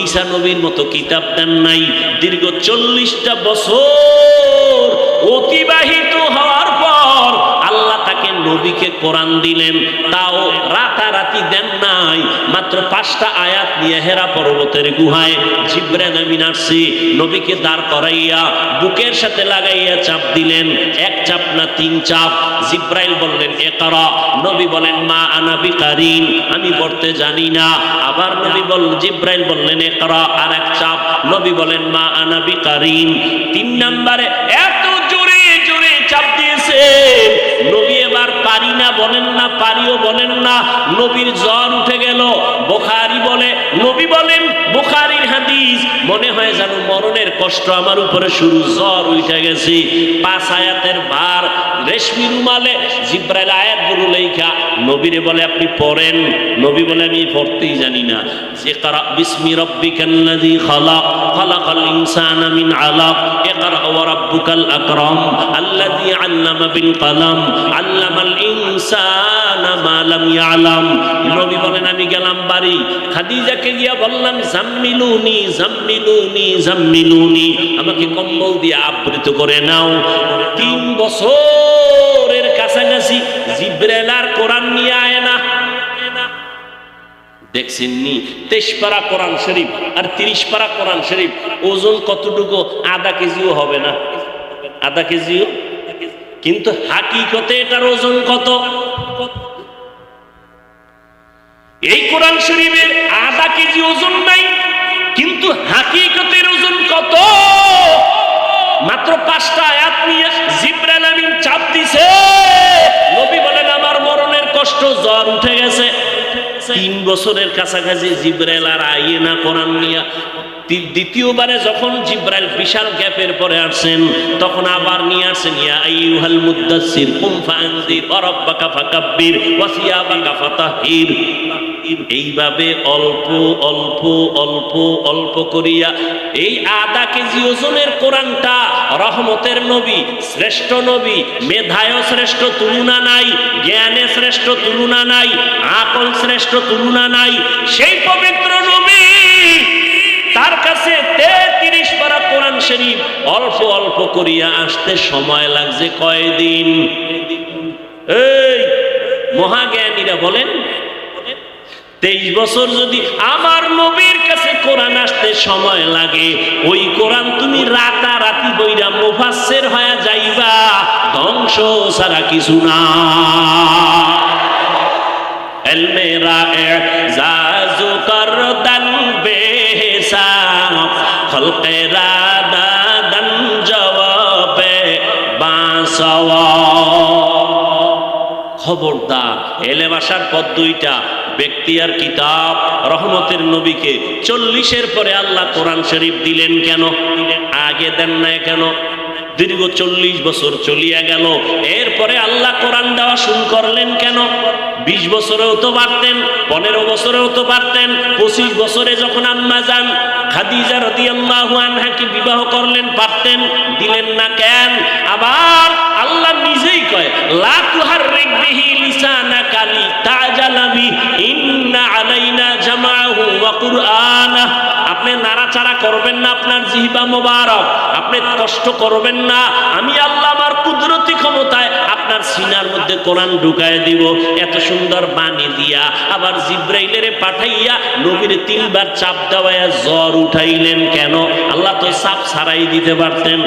ঈসা নবীর মতো কিতাব দেন নাই। দীর্ঘ 40টা বছর অতিবাহিত হওয়ার পর আল্লাহ তাকে নবীকে কোরআন দিলেন, তাও রাতারাতি দেন নাই। মাত্র 5টা আয়াত নিয়ে হেরা পর্বতের গুহায় জিবরাইল আমিন আসছে, নবীকে দাঁড় করাইয়া বুকের সাথে লাগাইয়া চাপ দিলেন। 1 চাপ না 3 চাপ। জিবরাইল বললেন ইকরা, নবী বলেন মা আনা বিকারিন, আমি পড়তে জানি না। আবার নবী জিবরাইল বললেন ইকরা, আর 1 চাপ। নবী বলেন মা আনা বিকারিন। 3 নম্বরে এত জোরে জোরে চাপ দিয়েছে, নবী এবার পারি না বলেন না, পারিও বলেন না, নবীর জ্বর উঠে গেল। বুখারী বলে, নবী বলেন, বুখারীর হাদিস, মনে হয় যেন মরণের কষ্ট আমার উপরে শুরু, জ্বর উঠে গেছে। 5 আয়াতের ভার রেশমি রুমালে জিবরাইল আয়াতগুলো লেখা নবীরে বলে আপনি পড়েন। নবী বলে আমি পড়তেই জানি না। ইকরা বিসমি রাব্বিকাল্লাযী খালাক, খালাকাল ইনসানা মিন আলাক, ইকরা ওয়া রাব্বুকাল আকরাম আল্লাযী আল্লামা বিল কলম, আল্লামাল ইনসানা মা লাম ইয়ালাম। নবী বলেন আমি গেলাম বাড়ি, খাদিজাকে গিয়া বললাম জাম্মিলুনি জাম্মিলুনি জাম্মিলুনি, আমাকে কম্বল দিয়ে আবৃত করে নাও। 3 বছরের কাছাকাছি জিবরাইল আর কোরআন নিয়ে আয় না। দেখছেননি 23 পারা কোরআন শরীফ আর 30 পারা কোরআন শরীফ, ওজন কতটুকু? আধা কেজিও হবে না, আধা কেজিও। কিন্তু হাকিকতে এটার ওজন কত? এই কোরআন শরীফের আধা কেজি ওজন নাই, কিন্তু হাকিকতের ওজন কত? মাত্র 5টা আয়াত নিয়ে জিবরাইল আমিন চাপ দিছে, নবী বলেন আমার মরণের কষ্ট, জ্বর উঠে গেছে। 3 বছরের কাছাকাছি জিবরাইল আর আইয়ে না কোরআন নিয়ে। দ্বিতীয়বারে যখন জিবরাইল বিশাল গ্যাপের পরে আসছেন, তখন আবার নিয়ে আসছেন ইয়া আইয়ুহাল মুদ্দাসসির কুম ফাআনজির ওয়া রাব্বাকা ফাকাব্বির ওয়া সিয়াবাকা ফাতাহহির। এইভাবে অল্প অল্প অল্প অল্প করিয়া এই আধা কেজি ওজনের কোরআনটা, রহমতের নবী, শ্রেষ্ঠ নবী, মেধায় শ্রেষ্ঠ তুলনা নাই, জ্ঞানে শ্রেষ্ঠ তুলনা নাই, আকল শ্রেষ্ঠ তুলনা নাই, সেই পবিত্র নবী, তার কাছে 33 পারা কোরআন শরীফ অল্প অল্প করিয়া আসতে সময় লাগছে কয়দিন? এই মহাজ্ঞানীরা বলেন 23 বছর যদি আমার নবীর কাছে কোরআন আসতে সময় লাগে, ওই কোরআন তুমি রাতারাতি বইরা মুফাসসির হয়ে যাইবা, ধ্বংস ছাড়া কিছু না। ইলমে রা'জাজু করদান বেহিসাব, খলকে রাদাদান জওয়াবে বাসওয়াব। খবরদার, এলেম আসার পথ দুইটা, ব্যক্তি আর কিতাব। রহমতের নবীকে 40-এর পরে আল্লাহ কোরআন শরীফ দিলেন কেন? আগে দেন না কেন? দীর্ঘ 40 বছর চলিয়া গেল, এরপরে আল্লাহ কোরআন দেওয়া শুরু করলেন কেন? 20 বছরেও তো পারতেন, 15 বছরেও তো পারতেন, 25 বছরে যখন আম্মা জান খাদিজা রাদিয়াল্লাহু আনহাকে বিবাহ করলেন, পারতেন, দিলেন না কেন? আবার আল্লাহ নিজেই কয়, লা তুহাররিক বিহি লিসানাকা লিতাজালা বি, ইন্না আলাইনা জামাআহু ওয়া কুরআনা। আপনি নাড়াচাড়া করবেন না আপনার জিহ্বা মোবারক, আপনি কষ্ট করবেন না, আমি আল্লাহ আমার কুদরতি ক্ষমতায় আপনার সিনার মধ্যে কোরআন ঢুকায় দিব। এত সুন্দর বাণী দিয়া আবার জিব্রাইলের পাঠাইয়া নবীর 3 বার চাপ দেওয়ায় জ্বর উঠাইলেন কেন? আল্লাহ তো চাপ ছাড়াই দিতে পারতেন,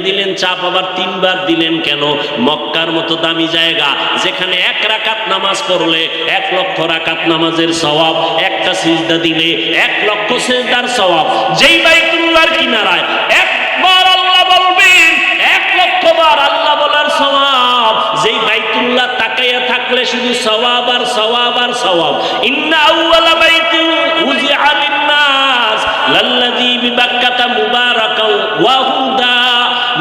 দিলেন চাপ আবার 3 বার দিলেন কেন? মক্কার মতো দামি জায়গা, যেখানে 1 রাকাত নামাজ পড়লে 1 লক্ষ রাকাত নামাজের সওয়াব, একটা সিজদা দিলে 1 লক্ষ সিজদার সওয়াব। যেই বাইতুল্লাহর কিনারায় একবার আল্লাহ বলবেন, 1 লক্ষ বার আল্লাহ বলার সওয়াব। যেই বাইতুল্লাহ তাকাইয়া থাকলে শুধু সওয়াব আর সওয়াব আর সওয়াব। ইন্না আউওয়ালা বাইতিন উযিআ লিন-নাস লাল্লাযী বিবাক্কাতা মুবারাকাও ওয়া হুদা,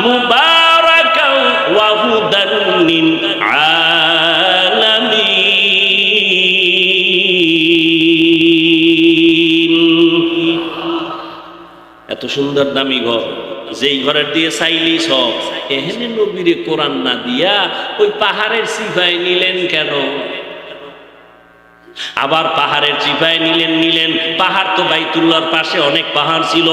মুবারাকাও ওয়া হুদান লিল আলামিন। এত সুন্দর দামি ঘর, যেই ঘরের দিয়ে চাইলেই সব। এখানে নবীরে কোরআন না দিয়া ওই পাহাড়ের সিফায় নিলেন কেন? আবার পাহাড়ের চিপায় নিলেন। পাহাড় তো বাইতুল্লাহর পাশে অনেক পাহাড় ছিল,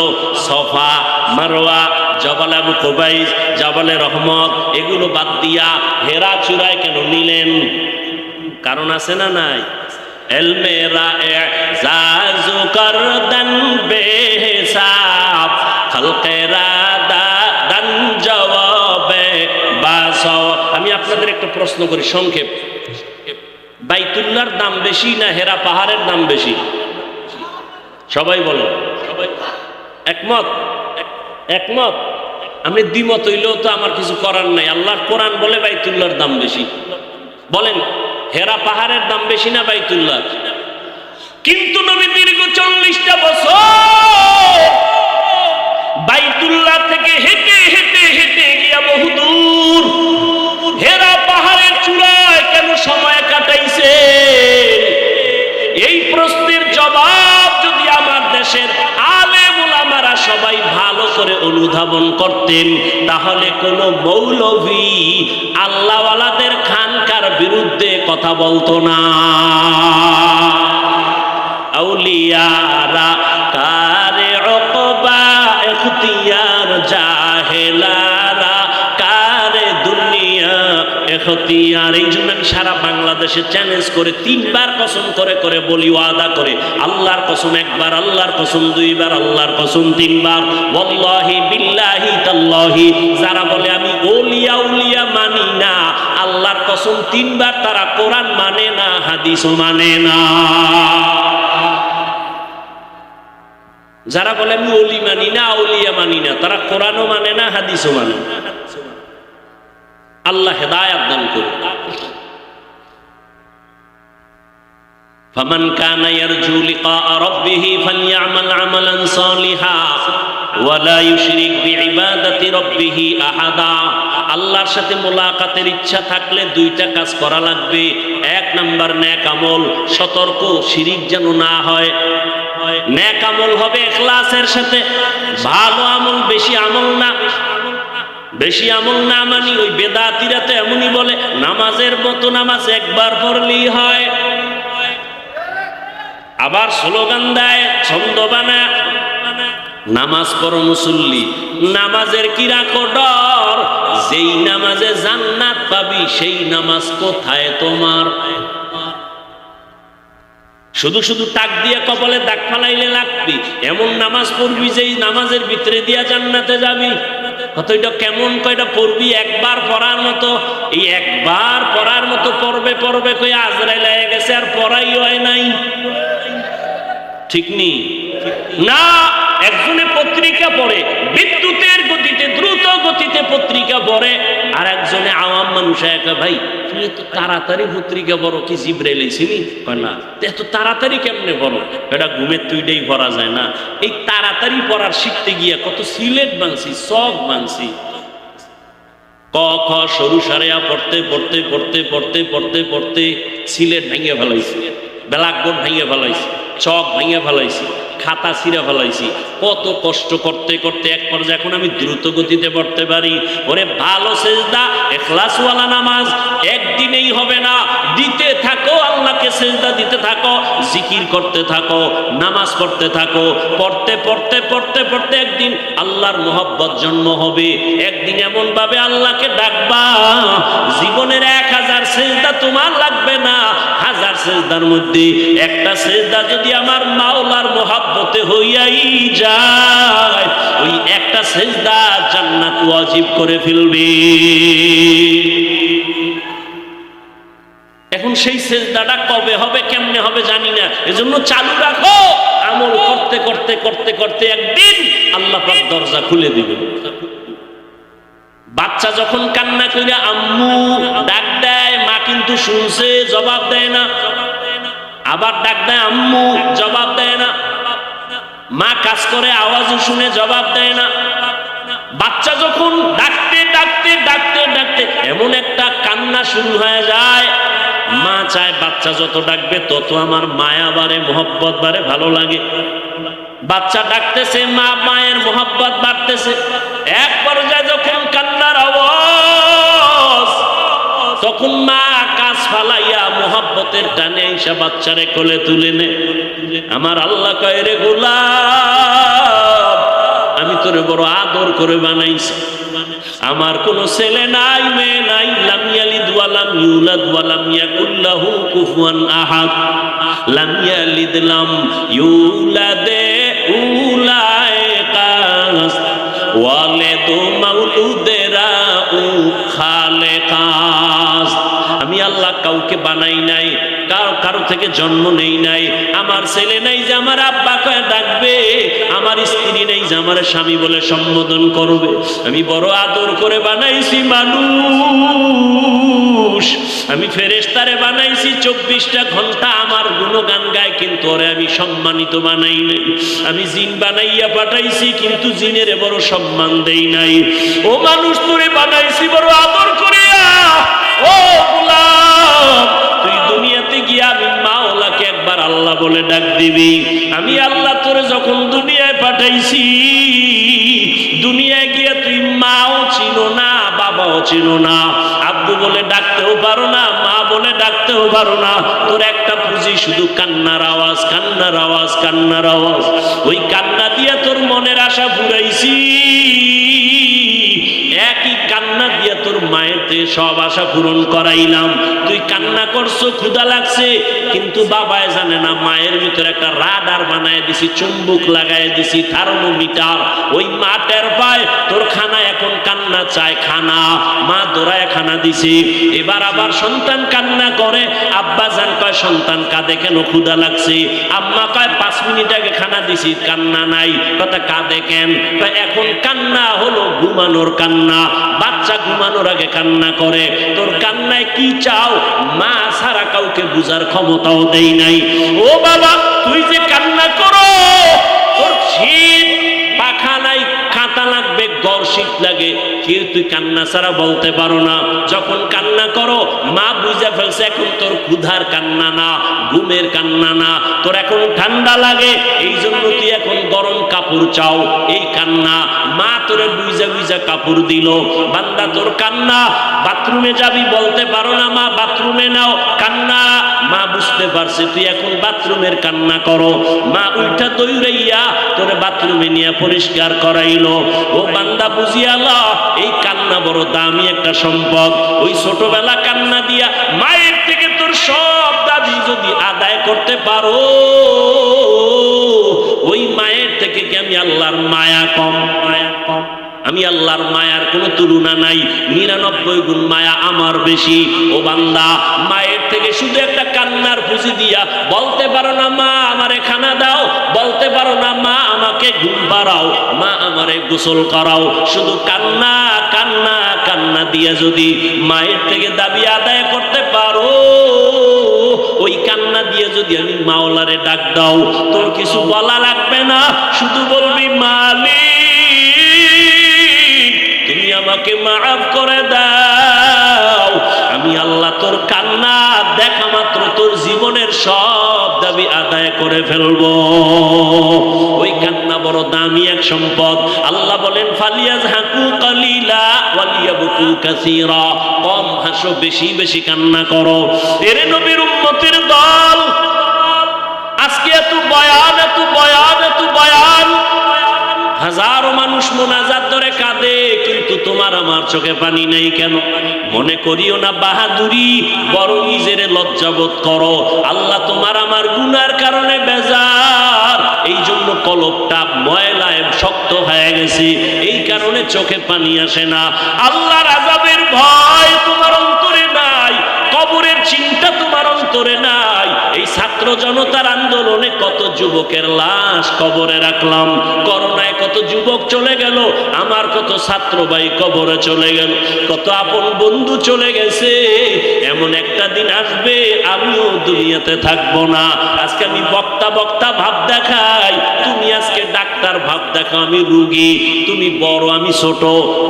সফা, মারওয়া, জবাল আবু কুবাইস, জবালে রহমত, এগুলো বাদ দিয়া হেরা চূড়ায় কেন নিলেন? কারণ আছে না নাই? ইলমে রা'জাজু করদান বেহিসাব, খলকে রাদাদান জওয়াবে বাসওয়াব। আমি আপনাদের একটা প্রশ্ন করি সংক্ষেপ, বাইতুল্লাহর দাম বেশি না হেরা পাহাড়ের দাম বেশি? সবাই বলো। একমত? একমত? আপনি দ্বিমত হইলেও তো আমার কিছু করার নাই। আল্লাহর কোরআন বলে বাইতুল্লাহর দাম বেশি। বলেন, হেরা পাহাড়ের দাম বেশি না বাইতুল্লাহ? কিন্তু নবী দীর্ঘ 40টা বছর বাইতুল্লাহ থেকে হেঁটে হেঁটে হেঁটে গিয়া বহুদূর হেরা পাহাড়ের চূড়ায় কেন সময় কাটাইছে? এই প্রশ্নের জবাব যদি আমার দেশের আলেম ওলামারা সবাই ভালো করে অনুধাবন করতেন, তাহলে কোনো মৌলভী আল্লাহওয়ালাদের খানকার বিরুদ্ধে কথা বলতো না। আউলিয়ারা কারে উকবা ইখতিয়ার, জাহেলারা কারে দুনিয়া ইখতিয়ার। এই জন্য আমি সারা বাংলাদেশে চ্যালেঞ্জ করে 3 বার কসম করে করে বলি, ওয়াদা করে, আল্লাহর কসম 1 বার, আল্লাহর কসম 2 বার, আল্লাহর কসম 3 বার, ওয়াল্লাহি বিল্লাহি তাল্লাহি। যারা বলে আমি ওলিয়া উলিয়া মানি না, আল্লাহর কসম 3 বার, তারা কোরআন মানে না, হাদিসও মানে না। যারা বলে আমি ওলি মানি না, আউলিয়া মানি না, তারা কোরআনও মানে না, হাদিসও মানে না। আল্লাহ হেদায়েত দান করুন। ফামান কানা ইয়ারজু লিকা রাব্বিহি ফালইআমাল আমালান সালিহা ওয়া লা ইউশরিক বিইবাদাতি রাব্বিহি আহাদা। আল্লাহর সাথে মোলাকাতের ইচ্ছা থাকলে 2টা কাজ করা লাগবে। 1 নাম্বার নেক আমল, সতর্ক শিরিক যেন না হয়। নেক আমল হবে ইখলাসের সাথে, ভালো আমল, বেশি আমল না। বেশি আমল না মানি ওই বেদাতিরা তো এমনই বলে, নামাজের মতো নামাজ 1 বার পড়লেই হয়। আবার স্লোগান দেয়, ছন্দ বানায়, নামাজ পড়ো মুসল্লি, নামাজের কি রাখো ডর, যেই নামাজে জান্নাত পাবি সেই নামাজ কোথায় তোমার? শুধু শুধু টাক দিয়ে কপালে দাগ ফালাইলে লাগবি, এমন নামাজ পড়বি যে এই নামাজের ভিতরে দিয়া জান্নাতে যাবি। কত এটা কেমন কয়টা পড়বি, একবার পড়ার মতো, এই একবার পড়ার মতো পড়বে পড়বে কই আজরাইল হয়ে গেছে আর পড়াই হয় নাই। ঠিক নি না? একজনে পত্রিকা পড়ে বিদ্যুতের গতিতে, দ্রুত গতিতে পত্রিকা পড়ে, আর একজনে আওয়াম মানুষ একা, ভাই তুই এত তাড়াতাড়ি পত্রিকা পড়ো কি জিব্রাইল আইছিনি? কয় না। এত তাড়াতাড়ি কেমনে পড়ো? এটা ঘুমের তুইটাই পড়া যায় না। এই তাড়াতাড়ি পড়ার শিখতে গিয়া কত সিলেট ভাঙছি, চক ভাঙছি। ক খ সরু সারেয়া পড়তে পড়তে পড়তে পড়তে পড়তে পড়তে সিলেট ভেঙে ফেলাইছি, ব্ল্যাকবোর্ড ভেঙে ফেলাইছি, চক ভেঙে ফেলাইছি, খাতা ছিঁড়ে ফেলাইছি। কত কষ্ট করতে করতে এক পর্যায়ে এখন আমি দ্রুত গতিতে পড়তে পারি। ওরে ভালো সেজদা, ইখলাসওয়ালা নামাজ একদিনেই হবে না, দিতে থাকো, আল্লাহকে সেজদা দিতে থাকো, জিকির করতে থাকো, নামাজ পড়তে থাকো। পড়তে পড়তে পড়তে পড়তে একদিন আল্লাহর মোহব্বত জন্ম হবে। একদিন এমন ভাবে আল্লাহকে ডাকবা, জীবনের 1000 সেজদা তোমার লাগবে না। 1000 সেজদার মধ্যে একটা সেজদা যদি আমার মাওলার মোহাব্বতে হইয়াই যায়, ওই একটা সেজদা জান্নাত ওয়াজিব করে ফেলবে। এখন সেই সেজদাটা কবে হবে, কেমনে হবে জানি না, এজন্য চালু রাখো। আমল করতে করতে করতে করতে একদিন আল্লাহ পাক দরজা খুলে দিবে। বাচ্চা যখন কান্না করে আম্মু ডাক দেয়, মা কিন্তু শুনছে, জবাব দেয় না। আবার ডাক দেয় আম্মু, জবাব দেয় না। মা কাজ করে, আওয়াজও শুনে, জবাব দেয় না। বাচ্চা যখন ডাকতে ডাকতে ডাকতে ডাকতে এমন একটা কান্না শুরু হয়ে যায়, মা চায় বাচ্চা যত ডাকবে তত আমার মায়া বাড়ে, মোহব্বত বাড়ে, ভালো লাগে। বাচ্চা ডাকতেছে, মা মায়ের মোহব্বত বাড়তেছে। এক পর্যায়ে যখন কান্নার আওয়াজ, তখন মা কাজ ফালাইয়া মোহব্বতের টানে আইসা বাচ্চারে কোলে তুলে নে। আমার আল্লাহ কয়, রে গোলাম, আমি তোরে বড় আদর করে বানাইছি। আমার কোনো ছেলে নাই, মেয়ে নাই, লাম ইয়ালিদ ওয়া লাম ইউলাদ ওয়া লাম ইয়াকুল লাহু কুফুয়ান আহাদ। লাম ইয়ালিদ লাম ইউলাদ উলাইকা ওয়ালিদু মাউলুদেরা উ খালেকাস। আমি আল্লাহ কাউকে বানাই নাই, কারো থেকে জন্ম নেই নাই। আমার ছেলে নাই যে আমার আব্বা কয়ে ডাকবে, আমার স্ত্রী নেই যে আমার স্বামী বলে সম্বোধন করবে। আমি বড় আদর করে বানাইছি মানুষ। আমি ফেরেশতারে বানাইছি 24টা ঘন্টা আমার গুণগান গায়, কিন্তু ওরে আমি সম্মানিত বানাই নাই। আমি জিন বানাইয়া পাঠাইছি, কিন্তু জিনের বড় সম্মান দেই নাই। ও মানুষ, তোরে বানাইছি বড় আদর করিয়া। ও গোলাম, তুই দুনিয়াতে গিয়া আমি মাওলাকে একবার আল্লাহ বলে ডাক দিবি। আমি আল্লাহ তোরে যখন দুনিয়ায় পাঠাইছি, দুনিয়ায় গিয়া তুই মাও চিনো না, বাবাও চিনো না, আব্বু বলে ডাকতেও পারো না, মা বলে ডাকতেও পারো না। তোর একটা পুঁজি শুধু কান্নার আওয়াজ, কান্নার আওয়াজ, কান্নার আওয়াজ। ওই কান্না দিয়া তোর মনের আশা ফুরাইছি, একই কান্না দিয়া তোর মায়েতে সব আশা পূরণ করাইলাম। তুই কান্না করছো, ক্ষুধা লাগছে, কিন্তু বাবায় জানে না মায়ের ভিতরে একটা রাডার বানায় দিছি, চুম্বক লাগাই দিছি, থার্মোমিটার। ওই মা টের পায় তোর খানা এখন কান্না চায়, খানা। মা দৌড়ায় খানা দিছি। এবার আবার সন্তান কান্না করে, আব্বা জান কয় সন্তান কাঁদে কেন, ক্ষুধা লাগছে। আম্মা কয় 5 মিনিট আগে খানা দিছি, কান্না নাই। কথা কাঁদে কেন? এখন কান্না হলো ঘুমানোর কান্না। বাচ্চা ঘুমানোর আগে কান্না করে। তোর কান্নায় কি চাও, মা ছাড়া কাউকে বুঝার ক্ষমতাও দেই নাই। ও বাবা, তুই যে কান্না করো, তোর শীত পাখা নাই, খাতা লাগবে, গড় শীত লাগে, কেউ তুই কান্না ছাড়া বলতে পারো না। যখন কান্না করো, মা বুঝে ফেলছে এখন তোর ক্ষুধার কান্না না, ঘুমের কান্না না, তোর এখন ঠান্ডা লাগে, এই জন্য তুই এখন গরম কাপড় চাও, এই কান্না। মা তোরে বুঝা বুঝা কাপড় দিল। বান্দা, তোর কান্না, বাথরুমে যাবি বলতে পারো না, মা বাথরুমে নাও, কান্না। মা বুঝতে পারছে তুই এখন বাথরুমের কান্না করো, মা উল্টা দৌড়াইয়া তোরে বাথরুমে নিয়ে পরিষ্কার করাইলো। ও বান্দা, বুঝিয়ালা এই কান্না বড় দামি একটা সম্পদ। ওই ছোটবেলা কান্না দিয়া মায়ের থেকে তোর সব দাবি যদি আদায় করতে পারো, ওই মায়ের থেকে কি আমি আল্লাহর মায়া কম? মায়া কম? আমি আল্লাহর মায়ার কোনো তুলনা নাই, 99 গুণ মায়া আমার বেশি। ও বান্দা, মায়ের থেকে শুধু একটা কান্নার পুঁজি দিয়া বলতে পারো না মা আমারে খানা দাও, বলতে পারো না মা আমাকে ঘুম পাড়াও, মা আমারে গোসল করাও, শুধু কান্না কান্না কান্না দিয়া যদি মায়ের থেকে দাবি আদায় করতে পারো, ওই কান্না দিয়ে যদি আমি মাওলারে ডাক দাও, তোর কিছু বলা লাগবে না, শুধু বলবি মালিক তুমি আমাকে মাফ করে দাও। আমি আল্লাহ তোর কান্না দেখা মাত্র তোর জীবনের সব দাবি আদায় করে ফেলবো। ওই কান্না বড় দামি এক সম্পদ। আল্লাহ বলেন ফালিয়াজহাকু কালিলা ওয়ালিয়াবকু কাসীরা, কম হাসো বেশি বেশি কান্না করো। এরে নবীর উম্মতের দল, আজকে এত বয়ান এত বয়ান এত বয়ান, হাজারো মানুষ মোনাজাত ধরে কাঁদে, কিন্তু তোমার আমার চোখে পানি নেই কেন? মনে করিও না বাহাদুরি, বড় নিজের লজ্জাবোধ করো। আল্লাহ তোমার আমার গুনার কারণে বেজার, এই জন্য কলবটা ময়লায় শক্ত হয়ে গেছে, এই কারণে চোখে পানি আসে না। আল্লাহর আযাবের ভয় তোমার অন্তরে নাই, কবরের চিন্তা তোমার অন্তরে নাই। এই ছাত্র জনতার আন্দোলনে কত যুবকের লাশ কবরে রাখলাম, করোনায় কত যুবক চলে গেল, আমার কত ছাত্র ভাই কবরে চলে গেল, কত আপন বন্ধু চলে গেছে। এমন একটা দিন আসবে আমিও দুনিয়াতে থাকবো না। আজকে আমি বক্তা বক্তা ভাব দেখাই, তুমি আজকে ডাক্তার ভাব দেখাও আমি রুগী, তুমি বড় আমি ছোট,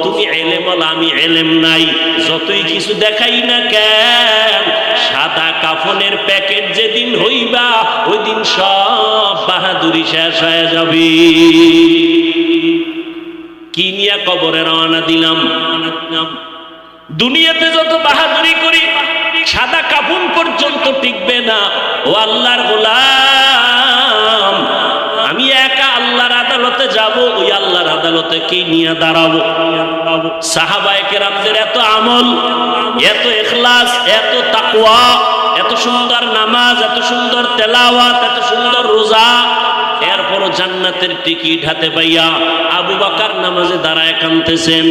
তুমি এলেমওয়ালা আমি এলেম নাই, যতই কিছু দেখাই না কেন, সাদা কাফনের প্যাকেট যেদিন হইবা ওই দিন সব বাহাদুরি শেষ হয়ে যাবে। কি নিয়ে কবরে রওনা দিলাম? দুনিয়াতে যত বাহাদুরি করি সাদা কাফন পর্যন্ত টিকবে না। ও আল্লাহর গোলাম, আমি একা আল্লাহর আদালতে যাব, ওই আল্লাহর আদালতে কি নিয়ে দাঁড়াবো? সাহাবায়ে কেরামদের এত আমল, এত ইখলাস, এত তাকওয়া, এত সুন্দর নামাজ, এত সুন্দর তেলাওয়াত, এত সুন্দর রোজা, এরপরও জান্নাতের টিকিট হাতে পাইয়া আবু বকর নামাজে দাঁড়ায় কাঁদতেছেন।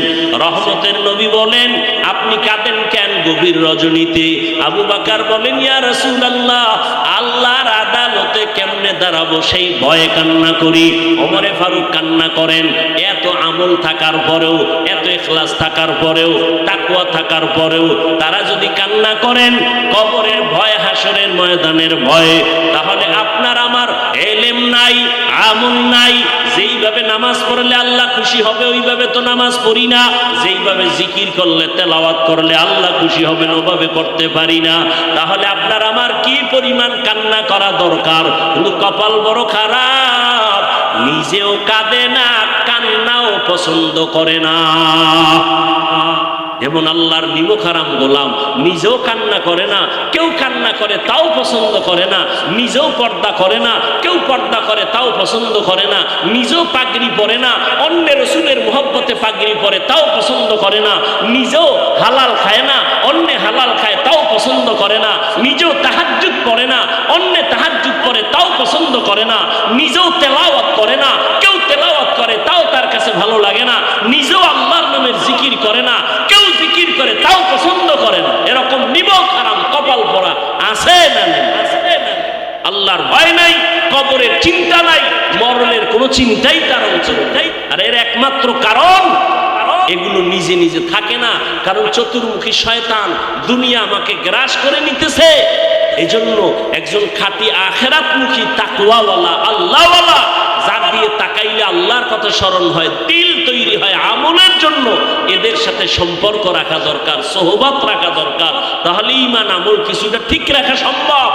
রহমতের নবী বলেন আপনি কাঁদেন কেন গভীর রজনীতে? আবু বকর বলেন ইয়া রাসূলুল্লাহ, আল্লাহর আদালতে কেমনে দাঁড়াবো সেই ভয়ে কান্না করি। ওমরে ফারুক কান্না করেন, এত আমল থাকার পরেও, এত ইখলাস থাকার পরেও, তাকওয়া থাকার পরেও তারা যদি কান্না করেন কবরের ভয়, হাসরের ময়দানের ভয়ে, তাহলে আপনার আমার এলেম নাই, আমল নাই। যেইভাবে নামাজ পড়লে আল্লাহ খুশি হবে ওইভাবে তো নামাজ পড়ি না, যেইভাবে জিকির করলে তেলাওয়াত করলে আল্লাহ খুশি হবেন ওভাবে করতে পারি না। তাহলে আপনার আমার কি পরিমাণ কান্না করা দরকার। কিন্তু কপাল বড় খারাপ, নিজেও কাঁদে না, কান্নাও পছন্দ করে না। যেমন আল্লাহর নিমক হারাম গোলাম, নিজেও কান্না করে না, কেউ কান্না করে তাও পছন্দ করে না, নিজেও পর্দা করে না, কেউ পর্দা করে তাও পছন্দ করে না, নিজেও পাগড়ি পরে না, অন্যের রাসূলের মুহাব্বতে পাগড়ি পরে তাও পছন্দ করে না, নিজেও হালাল খায় না, অন্য হালাল খায় তাও পছন্দ করে না, নিজেও তাহাজ্জুদ পড়ে না, অন্য তাহাজ্জুদ পড়ে তাও পছন্দ করে না, নিজেও তেলাওয়াত করে না, কেউ তেলাওয়াত করে তাও তার কাছে ভালো লাগে না, নিজেও আল্লাহর নামের জিকির করে না, কেউ জিকির করে তাও পছন্দ করে না। এরকম নিমক হারাম কপাল পড়া আছে না? আল্লাহর ভয় নাই, কবরের চিন্তা নাই, মরণের কোনো চিন্তাই তার অঞ্চলে নাই। আর এর একমাত্র কারণ এগুলো নিজে নিজে থাকে না, কারণ চতুর্মুখী শয়তান দুনিয়া আমাকে গ্রাস করে নিতেছে। এজন্য একজন খাঁটি আখিরাতমুখী তাকওয়াওয়ালা আল্লাহওয়ালা, যার দিয়ে তাকাইলে আল্লাহর কথা স্মরণ হয়, দিল তৈরি হয় আমলের জন্য, এদের সাথে সম্পর্ক রাখা দরকার, সোহবত রাখা দরকার। তাহলে ঈমান আমল কিছুটা ঠিক রাখা সম্ভব।